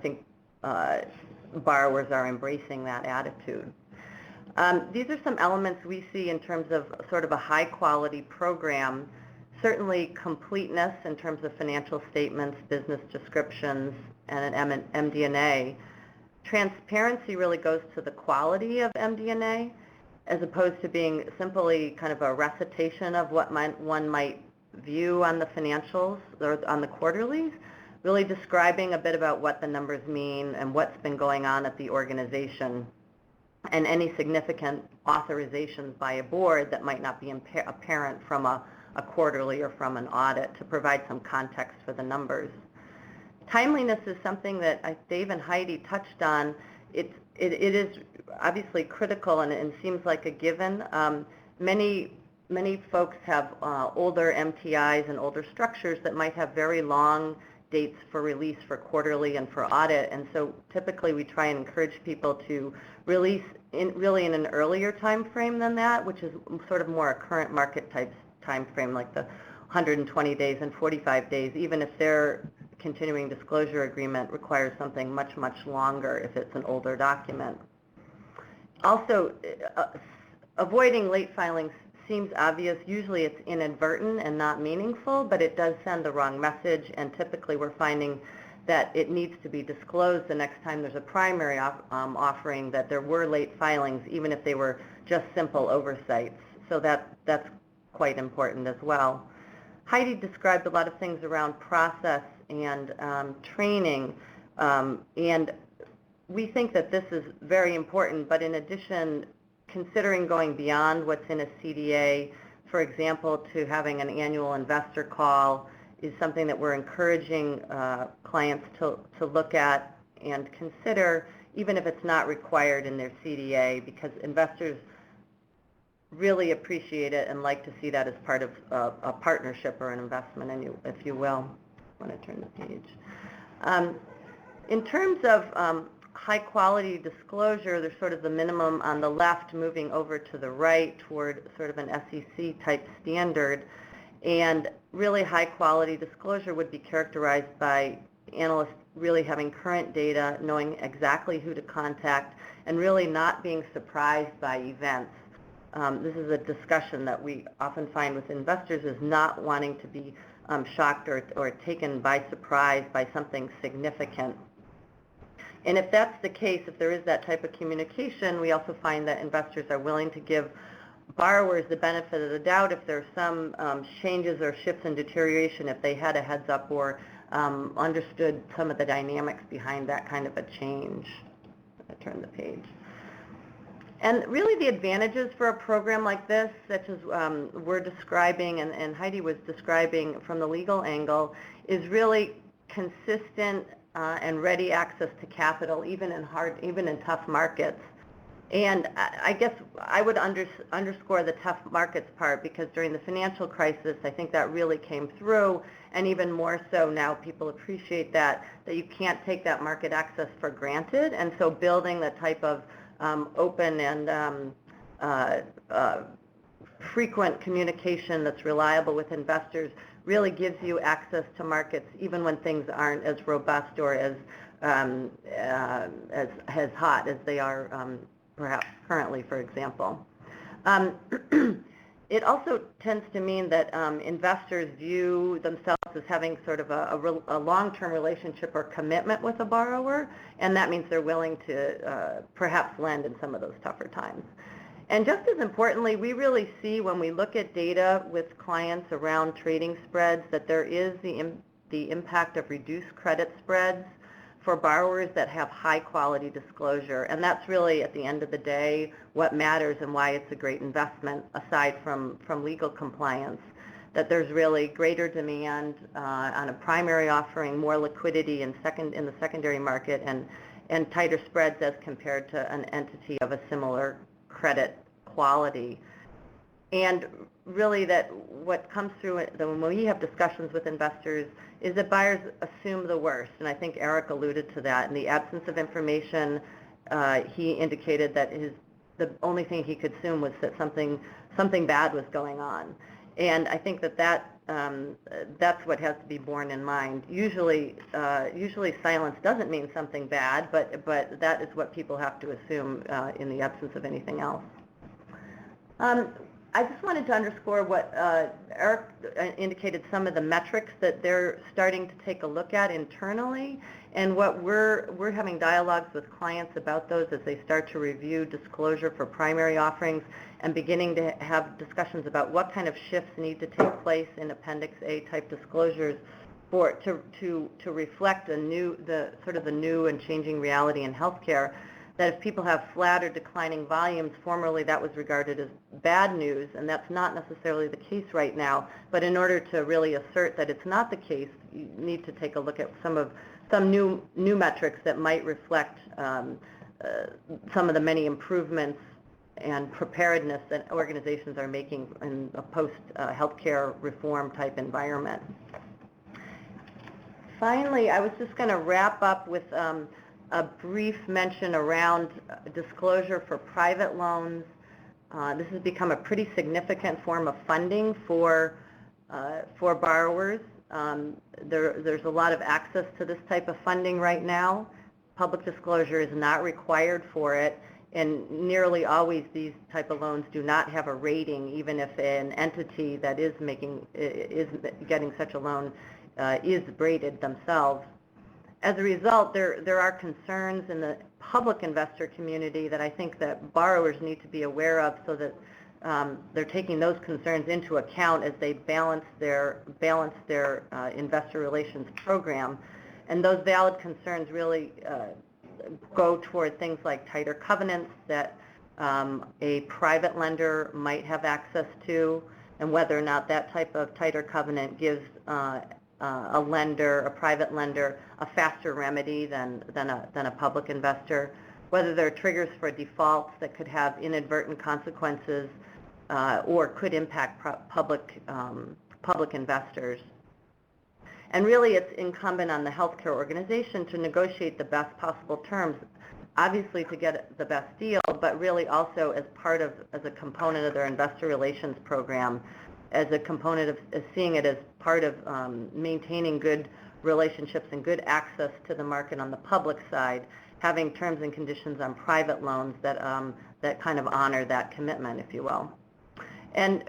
think borrowers are embracing that attitude. These are some elements we see in terms of sort of a high-quality program. Certainly completeness in terms of financial statements, business descriptions, and an MD&A. Transparency really goes to the quality of MD&A as opposed to being simply kind of a recitation of what one might view on the financials or on the quarterlies, really describing a bit about what the numbers mean and what's been going on at the organization. and any significant authorizations by a board that might not be apparent from a quarterly or from an audit, to provide some context for the numbers. Timeliness is something that Dave and Heidi touched on. It is obviously critical, and it seems like a given. Many folks have older MTIs and older structures that might have very long dates for release for quarterly and for audit, and so typically we try and encourage people to release really in an earlier time frame than that, which is sort of more a current market type time frame, like the 120 days and 45 days, even if their continuing disclosure agreement requires something much, much longer if it's an older document. Also, avoiding late filings seems obvious. Usually it's inadvertent and not meaningful, but it does send the wrong message, and typically we're finding that it needs to be disclosed the next time there's a primary offering that there were late filings, even if they were just simple oversights. So that's quite important as well. Heidi described a lot of things around process and training, and we think that this is very important, but in addition, considering going beyond what's in a CDA, for example, to having an annual investor call, is something that we're encouraging clients to look at and consider, even if it's not required in their CDA, because investors really appreciate it and like to see that as part of a partnership or an investment, if you will. I want to turn the page. In terms of high quality disclosure, there's sort of the minimum on the left moving over to the right toward sort of an SEC type standard, and really high quality disclosure would be characterized by analysts really having current data, knowing exactly who to contact, and really not being surprised by events. This is a discussion that we often find with investors, is not wanting to be shocked or taken by surprise by something significant. And if that's the case, if there is that type of communication, we also find that investors are willing to give borrowers the benefit of the doubt if there's some changes or shifts in deterioration, if they had a heads up or understood some of the dynamics behind that kind of a change. I turn the page. And really the advantages for a program like this, such as we're describing and Heidi was describing from the legal angle, is really consistent and ready access to capital, even in tough markets. And I guess I would underscore the tough markets part, because during the financial crisis, I think that really came through, and even more so now people appreciate that you can't take that market access for granted. And so building the type of open and frequent communication that's reliable with investors really gives you access to markets even when things aren't as robust or as hot as they are perhaps currently, for example. It also tends to mean that investors view themselves as having sort of a long-term relationship or commitment with a borrower, and that means they're willing to perhaps lend in some of those tougher times. And just as importantly, we really see when we look at data with clients around trading spreads that there is the impact of reduced credit spreads for borrowers that have high quality disclosure. And that's really, at the end of the day, what matters and why it's a great investment, aside from legal compliance, that there's really greater demand on a primary offering, more liquidity in the secondary market, and tighter spreads as compared to an entity of a similar credit quality. And really that what comes through it, when we have discussions with investors, is that buyers assume the worst. And I think Eric alluded to that. In the absence of information, he indicated that the only thing he could assume was that something bad was going on. And I think that's what has to be borne in mind. Usually silence doesn't mean something bad, but that is what people have to assume in the absence of anything else. I just wanted to underscore what Eric indicated, some of the metrics that they're starting to take a look at internally, and what we're having dialogues with clients about those as they start to review disclosure for primary offerings, and beginning to have discussions about what kind of shifts need to take place in Appendix A type disclosures to reflect the new and changing reality in healthcare. that if people have flat or declining volumes, formerly that was regarded as bad news, and that's not necessarily the case right now. But in order to really assert that it's not the case, you need to take a look at some new metrics that might reflect some of the many improvements and preparedness that organizations are making in a post-healthcare reform type environment. Finally, I was just going to wrap up with a brief mention around disclosure for private loans. This has become a pretty significant form of funding for borrowers. There's a lot of access to this type of funding right now. Public disclosure is not required for it, and nearly always these type of loans do not have a rating, even if an entity that is getting such a loan is rated themselves. As a result, there are concerns in the public investor community that I think that borrowers need to be aware of, so that they're taking those concerns into account as they balance their investor relations program. And those valid concerns really go toward things like tighter covenants that a private lender might have access to, and whether or not that type of tighter covenant gives a private lender, a faster remedy than a public investor, whether there are triggers for defaults that could have inadvertent consequences or could impact public investors. And really, it's incumbent on the healthcare organization to negotiate the best possible terms, obviously to get the best deal, but really also as a component of their investor relations program, as a component of seeing it as part of maintaining good relationships and good access to the market on the public side, having terms and conditions on private loans that kind of honor that commitment, if you will. And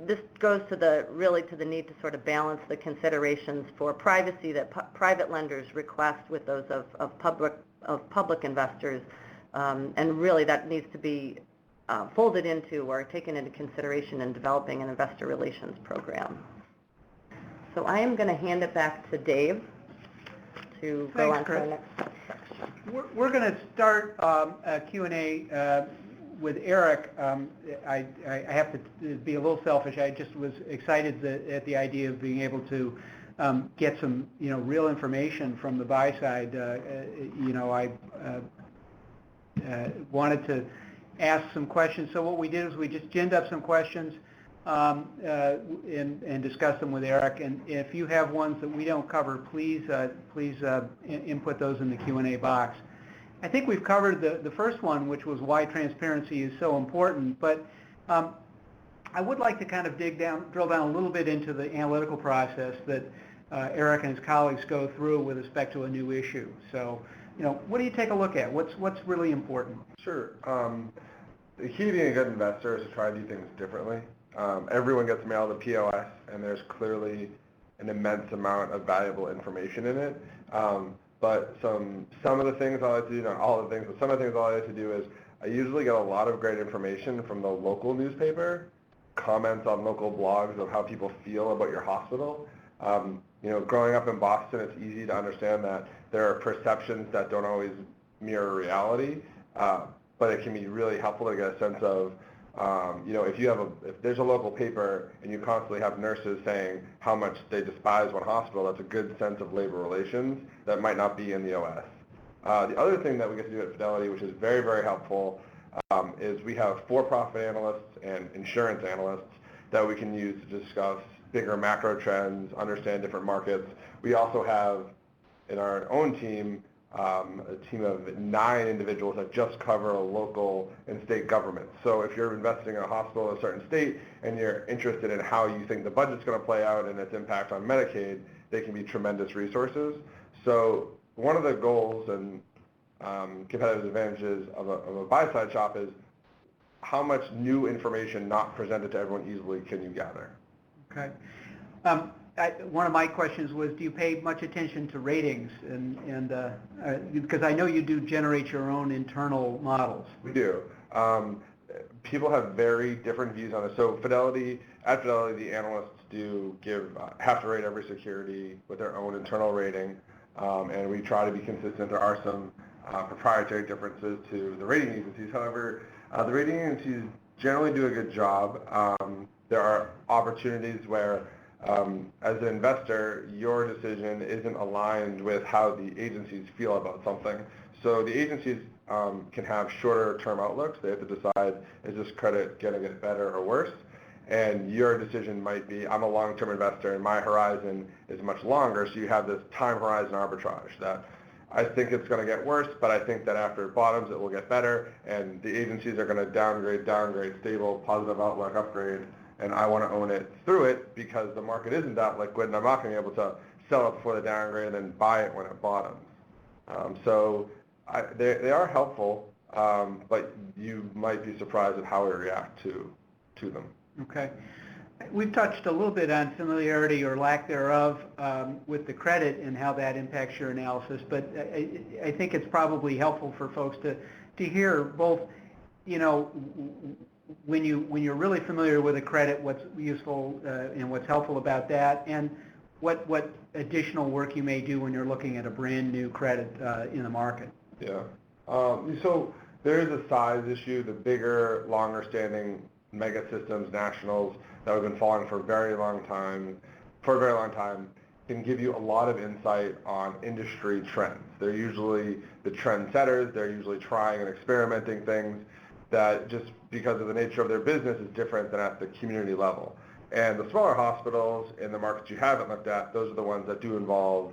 this goes to the need to sort of balance the considerations for privacy that private lenders request with those of public investors, and really that needs to be folded into or taken into consideration in developing an investor relations program. So I am going to hand it back to Dave to go on to the next section. We're going to start a Q&A with Eric. I have to be a little selfish. I just was excited at the idea of being able to get some, real information from the buy side. I wanted to ask some questions. So what we did is we just ginned up some questions and discussed them with Eric. And if you have ones that we don't cover, please input those in the Q&A box. I think we've covered the first one, which was why transparency is so important. But I would like to kind of drill down a little bit into the analytical process that Eric and his colleagues go through with respect to a new issue. So, what do you take a look at? What's really important? Sure. The key to being a good investor is to try to do things differently. Everyone gets mailed a POS, and there's clearly an immense amount of valuable information in it. But some of the things I like to do, not all of the things, but some of the things I like to do is I usually get a lot of great information from the local newspaper, comments on local blogs of how people feel about your hospital. Growing up in Boston, it's easy to understand that there are perceptions that don't always mirror reality, but it can be really helpful to get a sense of, if there's a local paper and you constantly have nurses saying how much they despise one hospital, that's a good sense of labor relations that might not be in the OS. The other thing that we get to do at Fidelity, which is very, very helpful, is we have for-profit analysts and insurance analysts that we can use to discuss bigger macro trends, understand different markets. We also have in our own team a team of 9 individuals that just cover local and state governments. So if you're investing in a hospital in a certain state and you're interested in how you think the budget's going to play out and its impact on Medicaid, they can be tremendous resources. So one of the goals and competitive advantages of a buy-side shop is how much new information not presented to everyone easily can you gather? Okay. One of my questions was, do you pay much attention to ratings? And because I know you do generate your own internal models. We do. People have very different views on it. So at Fidelity, the analysts have to rate every security with their own internal rating, and we try to be consistent. There are some proprietary differences to the rating agencies. However, the rating agencies generally do a good job. There are opportunities where, as an investor, your decision isn't aligned with how the agencies feel about something. So the agencies can have shorter term outlooks. They have to decide, is this credit going to get better or worse? And your decision might be, I'm a long-term investor and my horizon is much longer, so you have this time horizon arbitrage that I think it's going to get worse, but I think that after it bottoms it will get better, and the agencies are going to downgrade, stable, positive outlook, upgrade, and I want to own it through it because the market isn't that liquid and I'm not going to be able to sell it before the downgrade and then buy it when it bottoms. They are helpful, but you might be surprised at how we react to them. Okay. We've touched a little bit on familiarity or lack thereof with the credit and how that impacts your analysis, but I think it's probably helpful for folks to hear both, you know, when you're really familiar with a credit, what's useful and what's helpful about that, and what additional work you may do when you're looking at a brand new credit in the market. Yeah. So there is a size issue. The bigger, longer standing mega systems, nationals that have been following for a very long time, can give you a lot of insight on industry trends. They're usually the trend setters. They're usually trying and experimenting things that, just because of the nature of their business, is different than at the community level. And the smaller hospitals in the markets you haven't looked at, those are the ones that do involve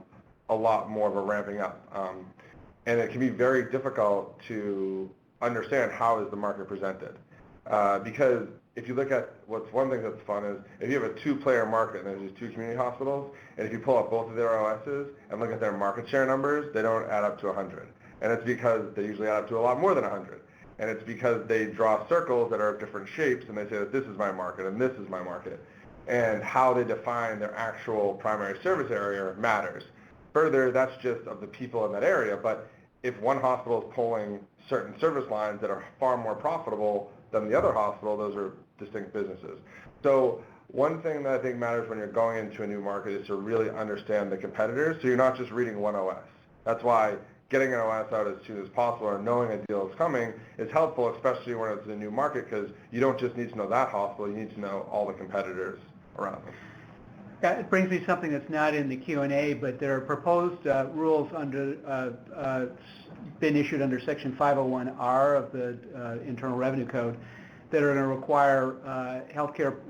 a lot more of a ramping up. And it can be very difficult to understand how is the market presented. Because if you look at one thing that's fun is if you have a two-player market and there's these two community hospitals, and if you pull up both of their OSs and look at their market share numbers, they don't add up to 100. And it's because they usually add up to a lot more than 100. And it's because they draw circles that are of different shapes and they say that this is my market and this is my market. And how they define their actual primary service area matters. Further, that's just of the people in that area, but if one hospital is pulling certain service lines that are far more profitable than the other hospital, those are distinct businesses. So one thing that I think matters when you're going into a new market is to really understand the competitors, so you're not just reading one OS. That's why getting an OS out as soon as possible or knowing a deal is coming is helpful, especially when it's a new market, because you don't just need to know that hospital, you need to know all the competitors around them. It brings me something that's not in the Q&A, but there are proposed rules been issued under Section 501R of the Internal Revenue Code that are going to require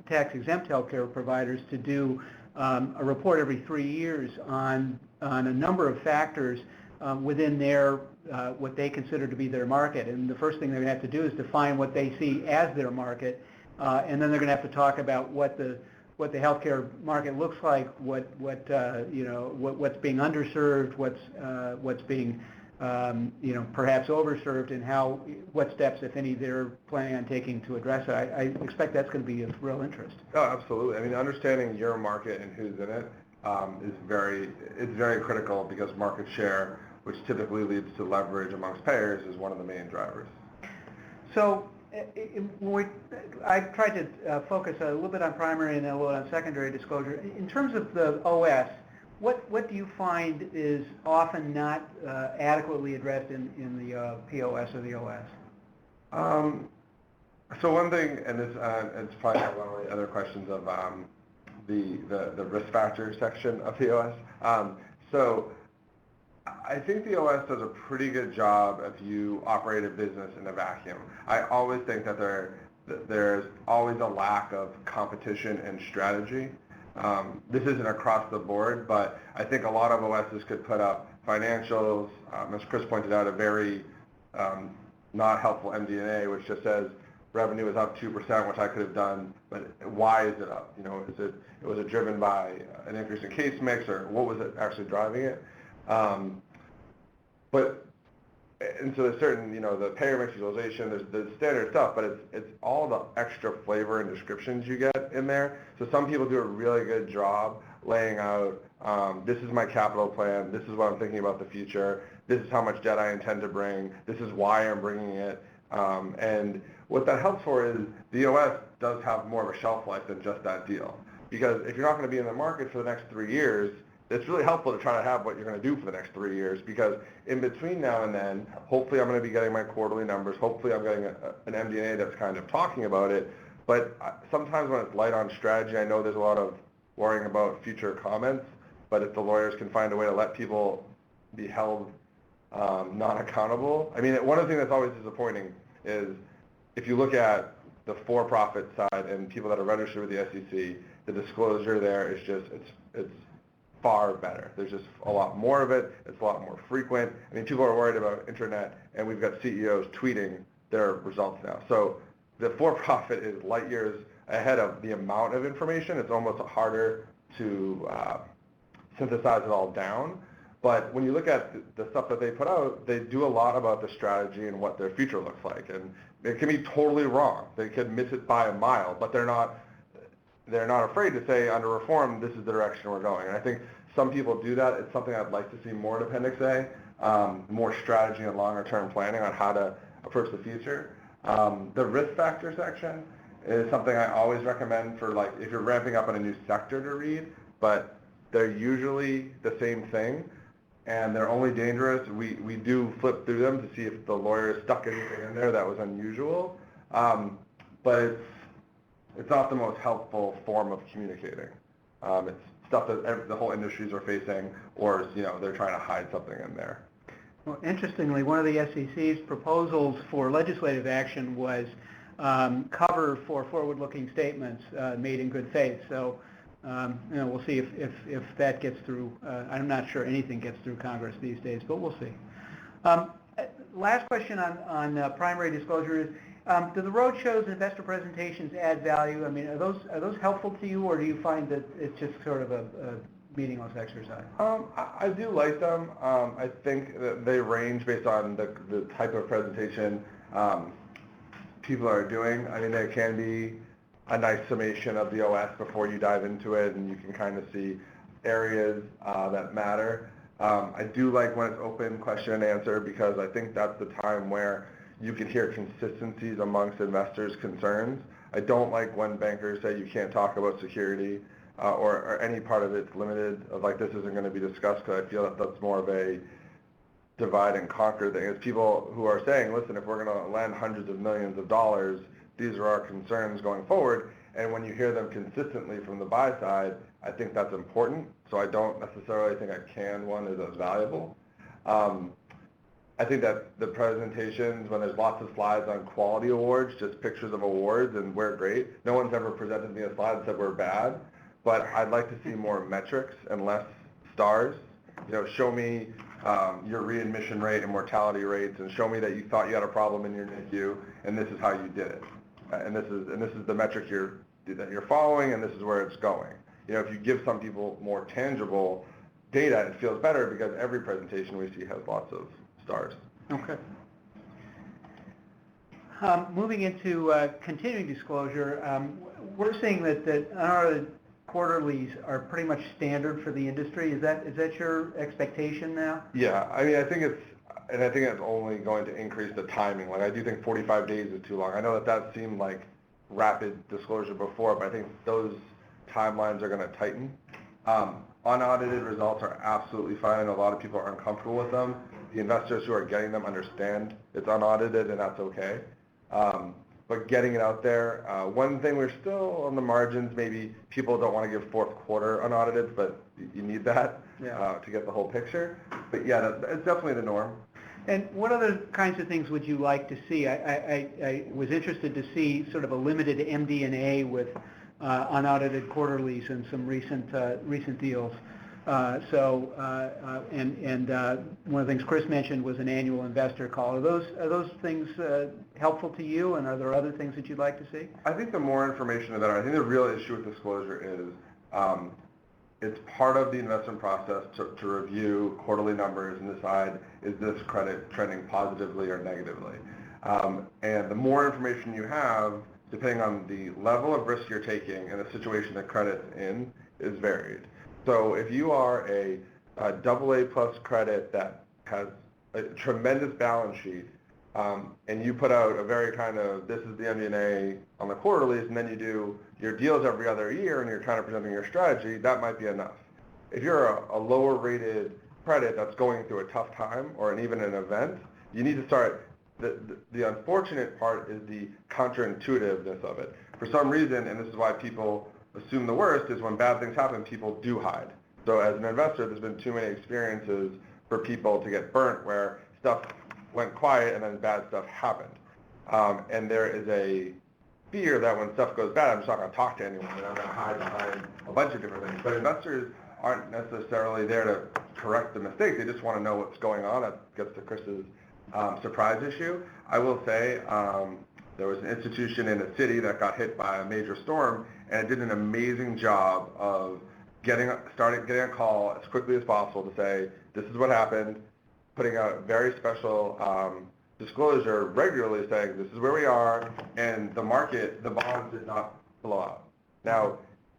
tax-exempt healthcare providers to do a report every 3 years on a number of factors within their what they consider to be their market. And the first thing they're going to have to do is define what they see as their market, and then they're going to have to talk about what the healthcare market looks like, what's being underserved, what's being perhaps overserved, and what steps, if any, they're planning on taking to address it. I expect that's going to be of real interest. Oh, absolutely. I mean, understanding your market and who's in it is very critical, because market share, which typically leads to leverage amongst payers, is one of the main drivers. So I tried to focus a little bit on primary and then a little on secondary disclosure. In terms of the OS, what do you find is often not adequately addressed in the POS or the OS? So one thing, and this it's probably one of the other questions of the risk factor section of the OS. So I think the OS does a pretty good job if you operate a business in a vacuum. I always think that there's always a lack of competition and strategy. This isn't across the board, but I think a lot of OSs could put up financials, as Chris pointed out, a very not helpful MD&A, which just says revenue is up 2%, which I could have done, but why is it up? Was it driven by an increase in case mix, or what was it actually driving it? And so there's certain, the payer mix utilization, there's the standard stuff, but it's all the extra flavor and descriptions you get in there. So some people do a really good job laying out, this is my capital plan, this is what I'm thinking about the future, this is how much debt I intend to bring, this is why I'm bringing it. And what that helps for is the OS does have more of a shelf life than just that deal. Because if you're not going to be in the market for the next 3 years, it's really helpful to try to have what you're going to do for the next 3 years, because in between now and then, hopefully I'm going to be getting my quarterly numbers. Hopefully I'm getting an MD&A that's kind of talking about it. But sometimes when it's light on strategy, I know there's a lot of worrying about future comments, but if the lawyers can find a way to let people be held non-accountable. I mean, one of the things that's always disappointing is if you look at the for-profit side and people that are registered with the SEC, the disclosure there is just, it's far better. There's just a lot more of it. It's a lot more frequent. I mean, people are worried about internet, and we've got CEOs tweeting their results now. So the for-profit is light years ahead of the amount of information. It's almost harder to synthesize it all down. But when you look at the stuff that they put out, they do a lot about the strategy and what their future looks like. And it can be totally wrong. They could miss it by a mile, but they're not afraid to say under reform, this is the direction we're going. And I think some people do that. It's something I'd like to see more in Appendix A, more strategy and longer term planning on how to approach the future. The risk factor section is something I always recommend for, like, if you're ramping up on a new sector to read, but they're usually the same thing and they're only dangerous. We do flip through them to see if the lawyer stuck anything in there that was unusual, but it's not the most helpful form of communicating. It's stuff that the whole industries are facing, or they're trying to hide something in there. Well, interestingly, one of the SEC's proposals for legislative action was cover for forward-looking statements made in good faith. So, we'll see if that gets through. I'm not sure anything gets through Congress these days, but we'll see. Last question on primary disclosure is, do the roadshows and investor presentations add value? I mean, are those helpful to you, or do you find that it's just sort of a meaningless exercise? I do like them. I think that they range based on the type of presentation people are doing. I mean, there can be a nice summation of the OS before you dive into it, and you can kind of see areas that matter. I do like when it's open question and answer, because I think that's the time where you can hear consistencies amongst investors' concerns. I don't like when bankers say you can't talk about security or any part of it's limited, of like this isn't going to be discussed, because I feel that that's more of a divide and conquer thing. It's people who are saying, listen, if we're going to lend hundreds of millions of dollars, these are our concerns going forward. And when you hear them consistently from the buy side, I think that's important. So I don't necessarily think a canned one is as valuable. I think that the presentations, when there's lots of slides on quality awards, just pictures of awards, and we're great. No one's ever presented me a slide that said we're bad, but I'd like to see more metrics and less stars. Show me your readmission rate and mortality rates, and show me that you thought you had a problem in your NICU, and this is how you did it. And this is the metric that you're following, and this is where it's going. If you give some people more tangible data, it feels better, because every presentation we see has lots of stars. Okay. Moving into continuing disclosure, we're seeing that unaudited quarterlies are pretty much standard for the industry. Is that your expectation now? Yeah, I mean, I think it's only going to increase the timing. Like, I do think 45 days is too long. I know that seemed like rapid disclosure before, but I think those timelines are going to tighten. Unaudited results are absolutely fine. A lot of people are uncomfortable with them. The investors who are getting them understand it's unaudited, and that's okay. But getting it out there, one thing we're still on the margins, maybe people don't want to give fourth quarter unaudited, but you need that to get the whole picture. But yeah, it's definitely the norm. And what other kinds of things would you like to see? I was interested to see sort of a limited MD&A with unaudited quarterlies and some recent deals. And one of the things Chris mentioned was an annual investor call. Are those things helpful to you, and are there other things that you'd like to see? I think the more information, the better. I think the real issue with disclosure is it's part of the investment process to review quarterly numbers and decide, is this credit trending positively or negatively? And the more information you have, depending on the level of risk you're taking and the situation that credit's in, is varied. So if you are a AA plus credit that has a tremendous balance sheet, and you put out a very kind of, this is the MD&A on the quarterlies, and then you do your deals every other year and you're kind of presenting your strategy, that might be enough. if you're a lower rated credit that's going through a tough time or even an event, you need to start, the unfortunate part is the counterintuitiveness of it. For some reason, and this is why people assume the worst, is when bad things happen, people do hide. So as an investor, there's been too many experiences for people to get burnt where stuff went quiet and then bad stuff happened. And there is a fear that when stuff goes bad, I'm just not going to talk to anyone and I'm going to hide behind a bunch of different things. But investors aren't necessarily there to correct the mistake. They just want to know what's going on. That gets to Chris's surprise issue. I will say there was an institution in a city that got hit by a major storm, and it did an amazing job of getting a call as quickly as possible to say, this is what happened, putting out a very special disclosure regularly saying, this is where we are, and the bonds did not blow out. Now,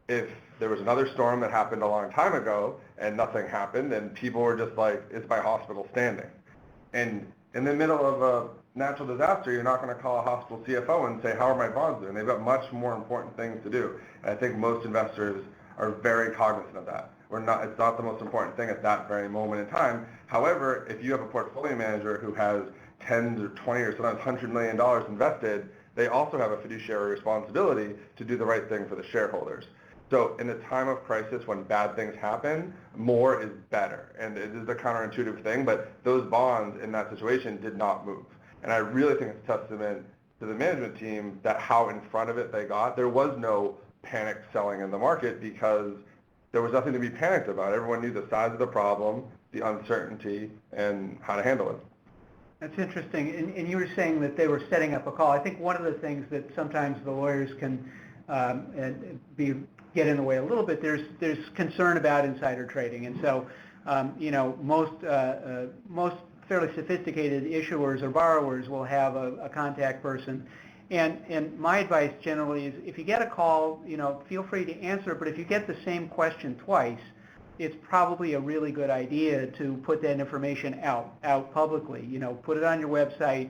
if there was another storm that happened a long time ago and nothing happened, and people were just like, it's my hospital standing. And in the middle of a natural disaster, you're not going to call a hospital CFO and say, how are my bonds doing? They've got much more important things to do. And I think most investors are very cognizant of that. It's not the most important thing at that very moment in time. However, if you have a portfolio manager who has tens or 20 or sometimes $100 million invested, they also have a fiduciary responsibility to do the right thing for the shareholders. So in a time of crisis when bad things happen, more is better. And it is a counterintuitive thing, but those bonds in that situation did not move. And I really think it's a testament to the management team that how in front of it they got. There was no panic selling in the market because there was nothing to be panicked about. Everyone knew the size of the problem, the uncertainty, and how to handle it. That's interesting. And you were saying that they were setting up a call. I think one of the things that sometimes the lawyers can get in the way a little bit, there's concern about insider trading. And so, most fairly sophisticated issuers or borrowers will have a contact person. And my advice generally is if you get a call, feel free to answer it, but if you get the same question twice, it's probably a really good idea to put that information out publicly. Put it on your website,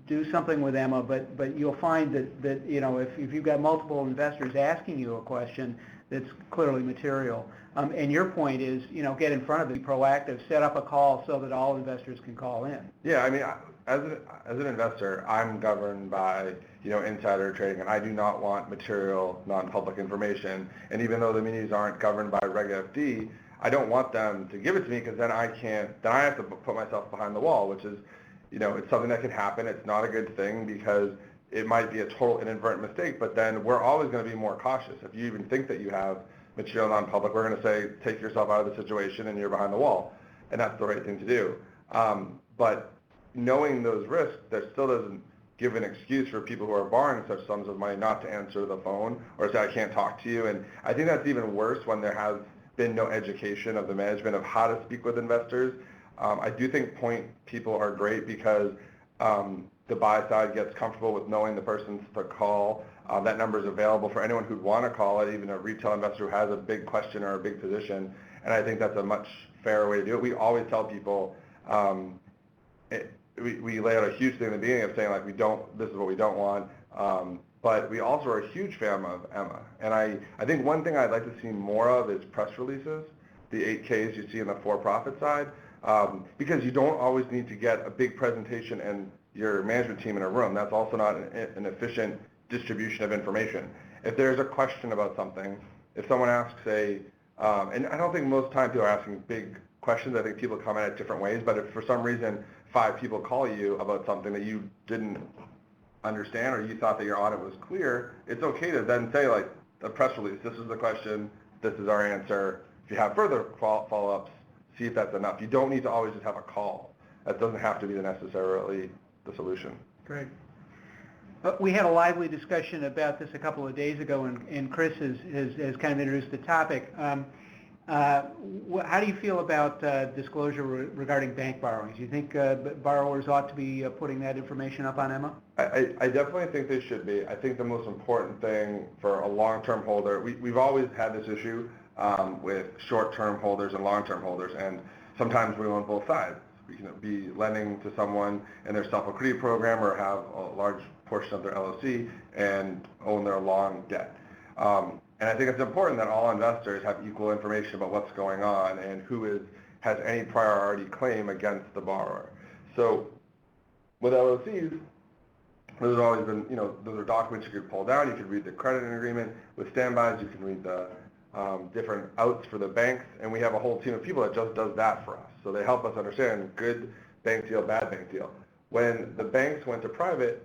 do something with Emma, but you'll find that if you've got multiple investors asking you a question, that's clearly material. And your point is, get in front of it, be proactive, set up a call so that all investors can call in. Yeah, I mean, as an investor, I'm governed by, insider trading, and I do not want material, non-public information. And even though the munis aren't governed by Reg FD, I don't want them to give it to me because then I have to put myself behind the wall, which is, it's something that can happen. It's not a good thing because it might be a total inadvertent mistake, but then we're always going to be more cautious. If you even think that you have material non-public, we're going to say, take yourself out of the situation and you're behind the wall. And that's the right thing to do. But knowing those risks, that still doesn't give an excuse for people who are borrowing such sums of money not to answer the phone or say, I can't talk to you. And I think that's even worse when there has been no education of the management of how to speak with investors. I do think point people are great because the buy side gets comfortable with knowing the person's to call. That number is available for anyone who'd want to call it, even a retail investor who has a big question or a big position. And I think that's a much fairer way to do it. We always tell people, we lay out a huge thing in the beginning of saying this is what we don't want. But we also are a huge fan of Emma. And I think one thing I'd like to see more of is press releases, the 8Ks you see in the for-profit side, because you don't always need to get a big presentation and your management team in a room. That's also not an efficient distribution of information. If there's a question about something, if someone asks and I don't think most time people are asking big questions. I think people come at it different ways, but if for some reason 5 people call you about something that you didn't understand or you thought that your audit was clear, it's okay to then say a press release, this is the question, this is our answer. If you have further follow-ups, see if that's enough. You don't need to always just have a call. That doesn't have to be necessarily the solution. Great. We had a lively discussion about this a couple of days ago, and Chris has kind of introduced the topic. How do you feel about disclosure regarding bank borrowings? Do you think borrowers ought to be putting that information up on Emma? I definitely think they should be. I think the most important thing for a long-term holder, we've always had this issue with short-term holders and long-term holders, and sometimes we own both sides. We can be lending to someone in their self-liquidity program or have a large portion of their LLC and own their long debt. And I think it's important that all investors have equal information about what's going on and who has any priority claim against the borrower. So with LOCs, there's always been, those are documents you could pull down. You could read the credit agreement. With standbys, you can read the different outs for the banks, and we have a whole team of people that just does that for us. So they help us understand good bank deal, bad bank deal. When the banks went to private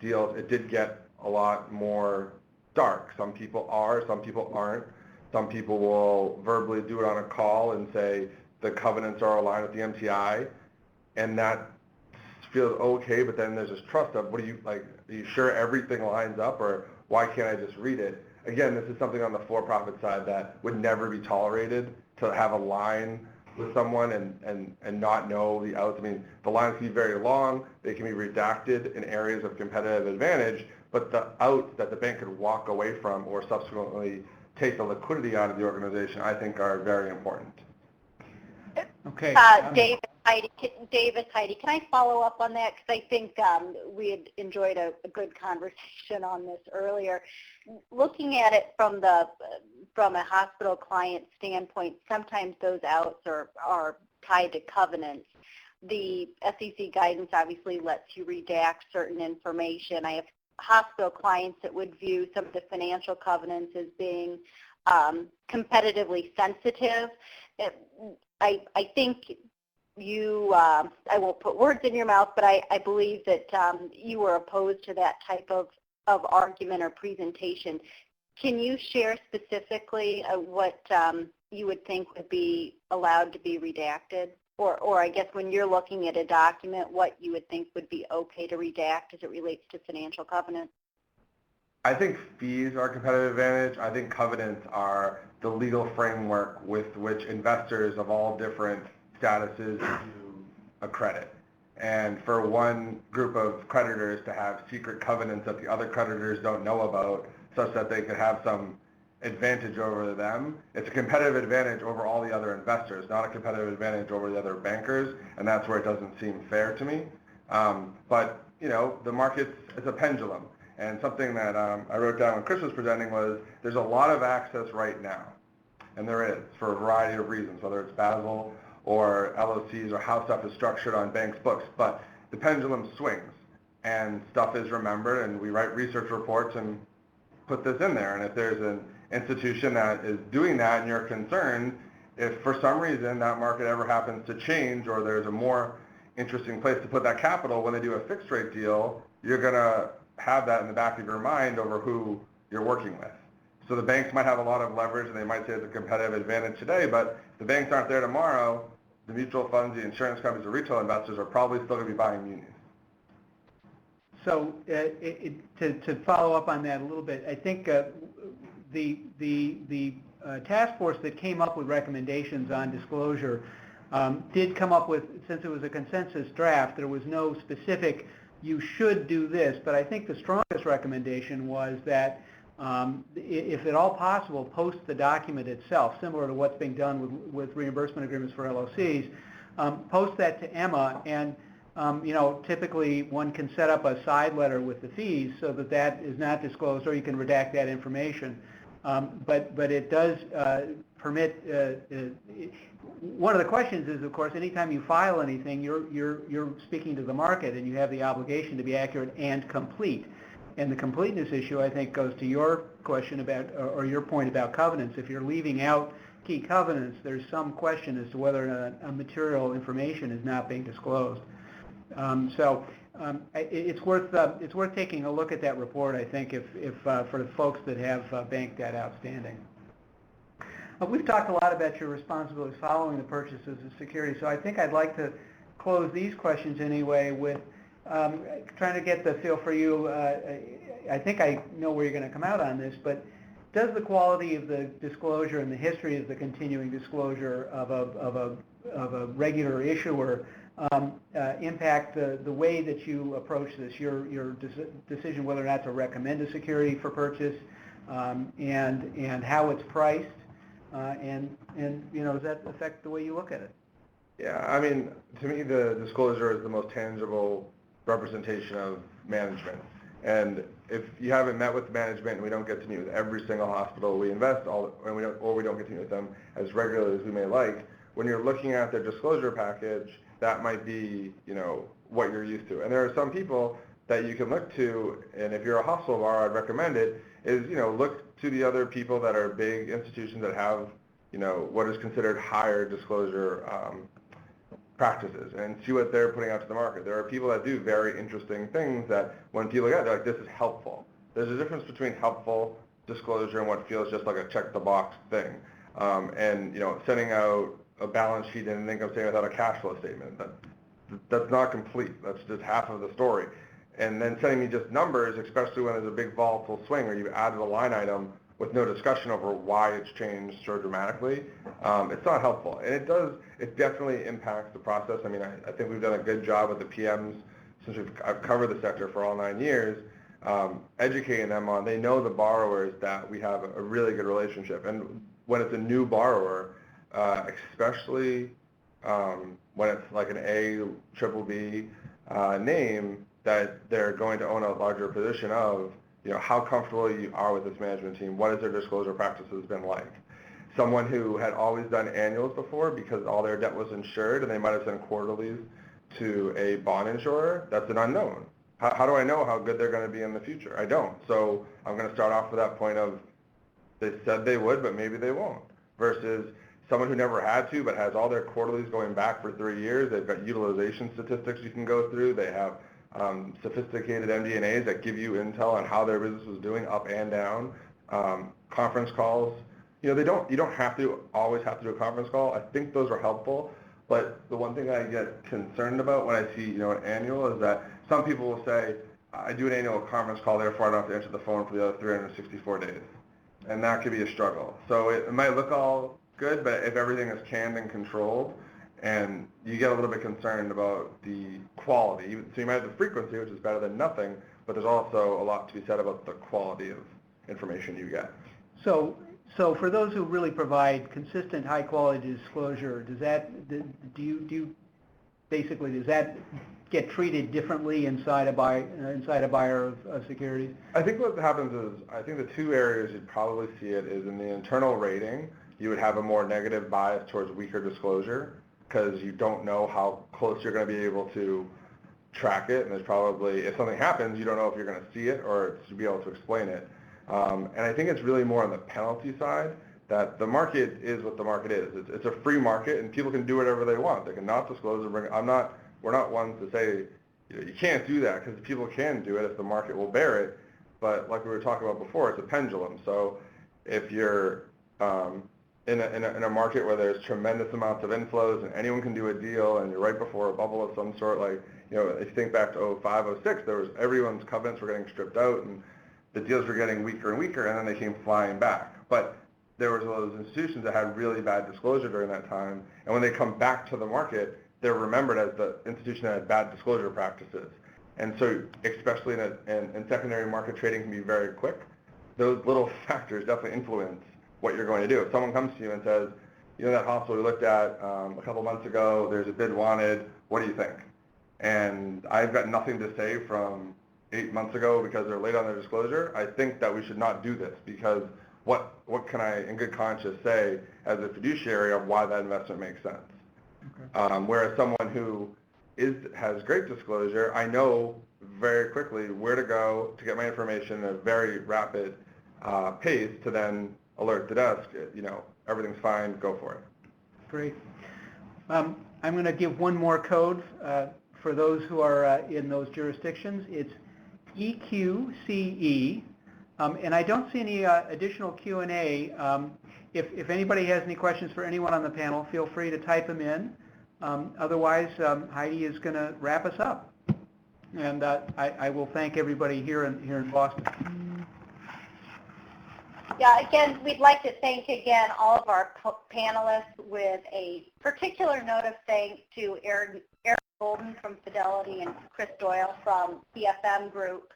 deals, it did get a lot more dark. Some people are, some people aren't. Some people will verbally do it on a call and say the covenants are aligned with the MTI, and that feels okay, but then there's this trust of, are you sure everything lines up, or why can't I just read it? Again, this is something on the for-profit side that would never be tolerated, to have a line with someone and not know the outs. I mean, the lines can be very long, they can be redacted in areas of competitive advantage, but the outs that the bank could walk away from or subsequently take the liquidity out of the organization, I think are very important. Okay. David, Heidi, can I follow up on that? Because I think we had enjoyed a good conversation on this earlier. Looking at it from a hospital client standpoint, sometimes those outs are tied to covenants. The SEC guidance obviously lets you redact certain information. I have hospital clients that would view some of the financial covenants as being competitively sensitive. I think I won't put words in your mouth, but I believe that you were opposed to that type of argument or presentation. Can you share specifically what you would think would be allowed to be redacted? Or I guess when you're looking at a document, what you would think would be okay to redact as it relates to financial covenants? I think fees are a competitive advantage. I think covenants are the legal framework with which investors of all different statuses do a credit. And for one group of creditors to have secret covenants that the other creditors don't know about, such that they could have some advantage over them, it's a competitive advantage over all the other investors, not a competitive advantage over the other bankers, and that's where it doesn't seem fair to me. But, the market is a pendulum. And something that I wrote down when Chris was presenting was, there's a lot of access right now, and there is, for a variety of reasons, whether it's Basel or LOCs or how stuff is structured on banks' books, but the pendulum swings, and stuff is remembered, and we write research reports and put this in there, and if there's an institution that is doing that and you're concerned, if for some reason that market ever happens to change or there's a more interesting place to put that capital when they do a fixed rate deal, you're going to have that in the back of your mind over who you're working with. So the banks might have a lot of leverage and they might say it's a competitive advantage today, but if the banks aren't there tomorrow, the mutual funds, the insurance companies, the retail investors are probably still going to be buying munis. So to follow up on that a little bit, I think the task force that came up with recommendations on disclosure did come up with, since it was a consensus draft, there was no specific you should do this, but I think the strongest recommendation was that if at all possible, post the document itself, similar to what's being done with reimbursement agreements for LOCs, post that to Emma, and typically one can set up a side letter with the fees so that that is not disclosed, or you can redact that information. But it does permit. One of the questions is, of course, anytime you file anything, you're speaking to the market, and you have the obligation to be accurate and complete. And the completeness issue, I think, goes to your question about, or your point about covenants. If you're leaving out key covenants, there's some question as to whether or not material information is not being disclosed. It's worth taking a look at that report, I think, if for the folks that have bank debt outstanding. We've talked a lot about your responsibilities following the purchases of securities, so I think I'd like to close these questions anyway with trying to get the feel for you. I think I know where you're going to come out on this, but does the quality of the disclosure and the history of the continuing disclosure of a regular issuer impact the way that you approach this, your decision whether or not to recommend a security for purchase, and how it's priced, and does that affect the way you look at it? Yeah, I mean, to me, the disclosure is the most tangible representation of management. And if you haven't met with management and we don't get to meet with every single hospital we invest and we don't get to meet with them as regularly as we may like, when you're looking at their disclosure package, that might be, what you're used to. And there are some people that you can look to, and if you're a hospital bar, I'd recommend it, is, look to the other people that are big institutions that have, what is considered higher disclosure practices, and see what they're putting out to the market. There are people that do very interesting things that when people look at it, they're like, this is helpful. There's a difference between helpful disclosure and what feels just like a check the box thing. And, sending out a balance sheet and an income statement without a cash flow statement, that's not complete. That's just half of the story. And then sending me just numbers, especially when there's a big volatile swing or you've added a line item with no discussion over why it's changed so dramatically, it's not helpful. And it definitely impacts the process. I mean, I think we've done a good job with the PMs since I've covered the sector for all 9 years, educating them on, they know the borrowers that we have a really good relationship. And when it's a new borrower, especially when it's like an A, triple B name, that they're going to own a larger position of, how comfortable you are with this management team, what has their disclosure practices been like? Someone who had always done annuals before because all their debt was insured and they might have sent quarterlies to a bond insurer, that's an unknown. How do I know how good they're going to be in the future? I don't. So I'm going to start off with that point of, they said they would, but maybe they won't, versus someone who never had to but has all their quarterlies going back for 3 years. They've got utilization statistics you can go through. They have sophisticated MD&As that give you intel on how their business was doing up and down. Conference calls, you don't have to always have to do a conference call. I think those are helpful, but the one thing I get concerned about when I see, an annual is that some people will say, I do an annual conference call, therefore I don't have to answer the phone for the other 364 days. And that could be a struggle. So it might look all good, but if everything is canned and controlled, and you get a little bit concerned about the quality. So you might have the frequency, which is better than nothing, but there's also a lot to be said about the quality of information you get. So for those who really provide consistent, high-quality disclosure, does that get treated differently inside a buyer of securities? I think what happens is, I think the two areas you'd probably see it is in the internal rating, you would have a more negative bias towards weaker disclosure, because you don't know how close you're going to be able to track it, and there's probably, if something happens, you don't know if you're going to see it or to be able to explain it. And I think it's really more on the penalty side, that the market is what the market is. It's a free market, and people can do whatever they want. They can not disclose or we're not ones to say, you can't do that, because people can do it if the market will bear it. But like we were talking about before, it's a pendulum. So if you're in a market where there's tremendous amounts of inflows and anyone can do a deal, and you're right before a bubble of some sort, like, if you think back to 05, 06, everyone's covenants were getting stripped out and the deals were getting weaker and weaker, and then they came flying back. But there was those institutions that had really bad disclosure during that time, and when they come back to the market, they're remembered as the institution that had bad disclosure practices. And so, especially in secondary market trading can be very quick, those little factors definitely influence what you're going to do. If someone comes to you and says, that hospital we looked at a couple months ago, there's a bid wanted, what do you think? And I've got nothing to say from 8 months ago because they're late on their disclosure. I think that we should not do this, because what can I, in good conscience, say as a fiduciary of why that investment makes sense? Okay. Whereas someone who has great disclosure, I know very quickly where to go to get my information at a very rapid pace to then alert the desk, everything's fine, go for it. Great. I'm going to give one more code for those who are in those jurisdictions. It's EQCE, and I don't see any additional Q&A. If anybody has any questions for anyone on the panel, feel free to type them in. Otherwise, Heidi is going to wrap us up. And I will thank everybody here in Boston. Yeah, again, we'd like to thank again all of our panelists, with a particular note of thanks to Eric Golden from Fidelity and Chris Doyle from PFM Group.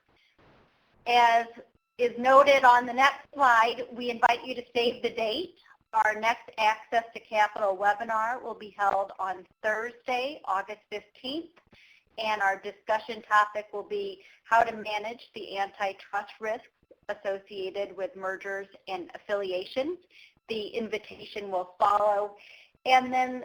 As is noted on the next slide, we invite you to save the date. Our next Access to Capital webinar will be held on Thursday, August 15th and our discussion topic will be how to manage the antitrust risks associated with mergers and affiliations. The invitation will follow. And then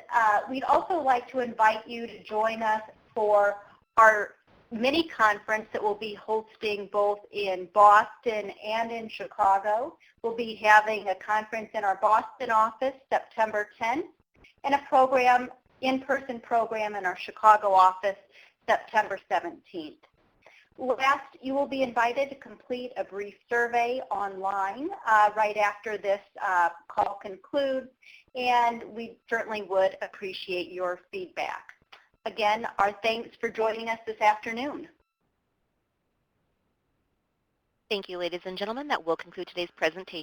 we'd also like to invite you to join us for our mini conference that we'll be hosting both in Boston and in Chicago. We'll be having a conference in our Boston office September 10th and a in-person program in our Chicago office September 17th. Last, you will be invited to complete a brief survey online right after this call concludes, and we certainly would appreciate your feedback. Again, our thanks for joining us this afternoon. Thank you, ladies and gentlemen. That will conclude today's presentation.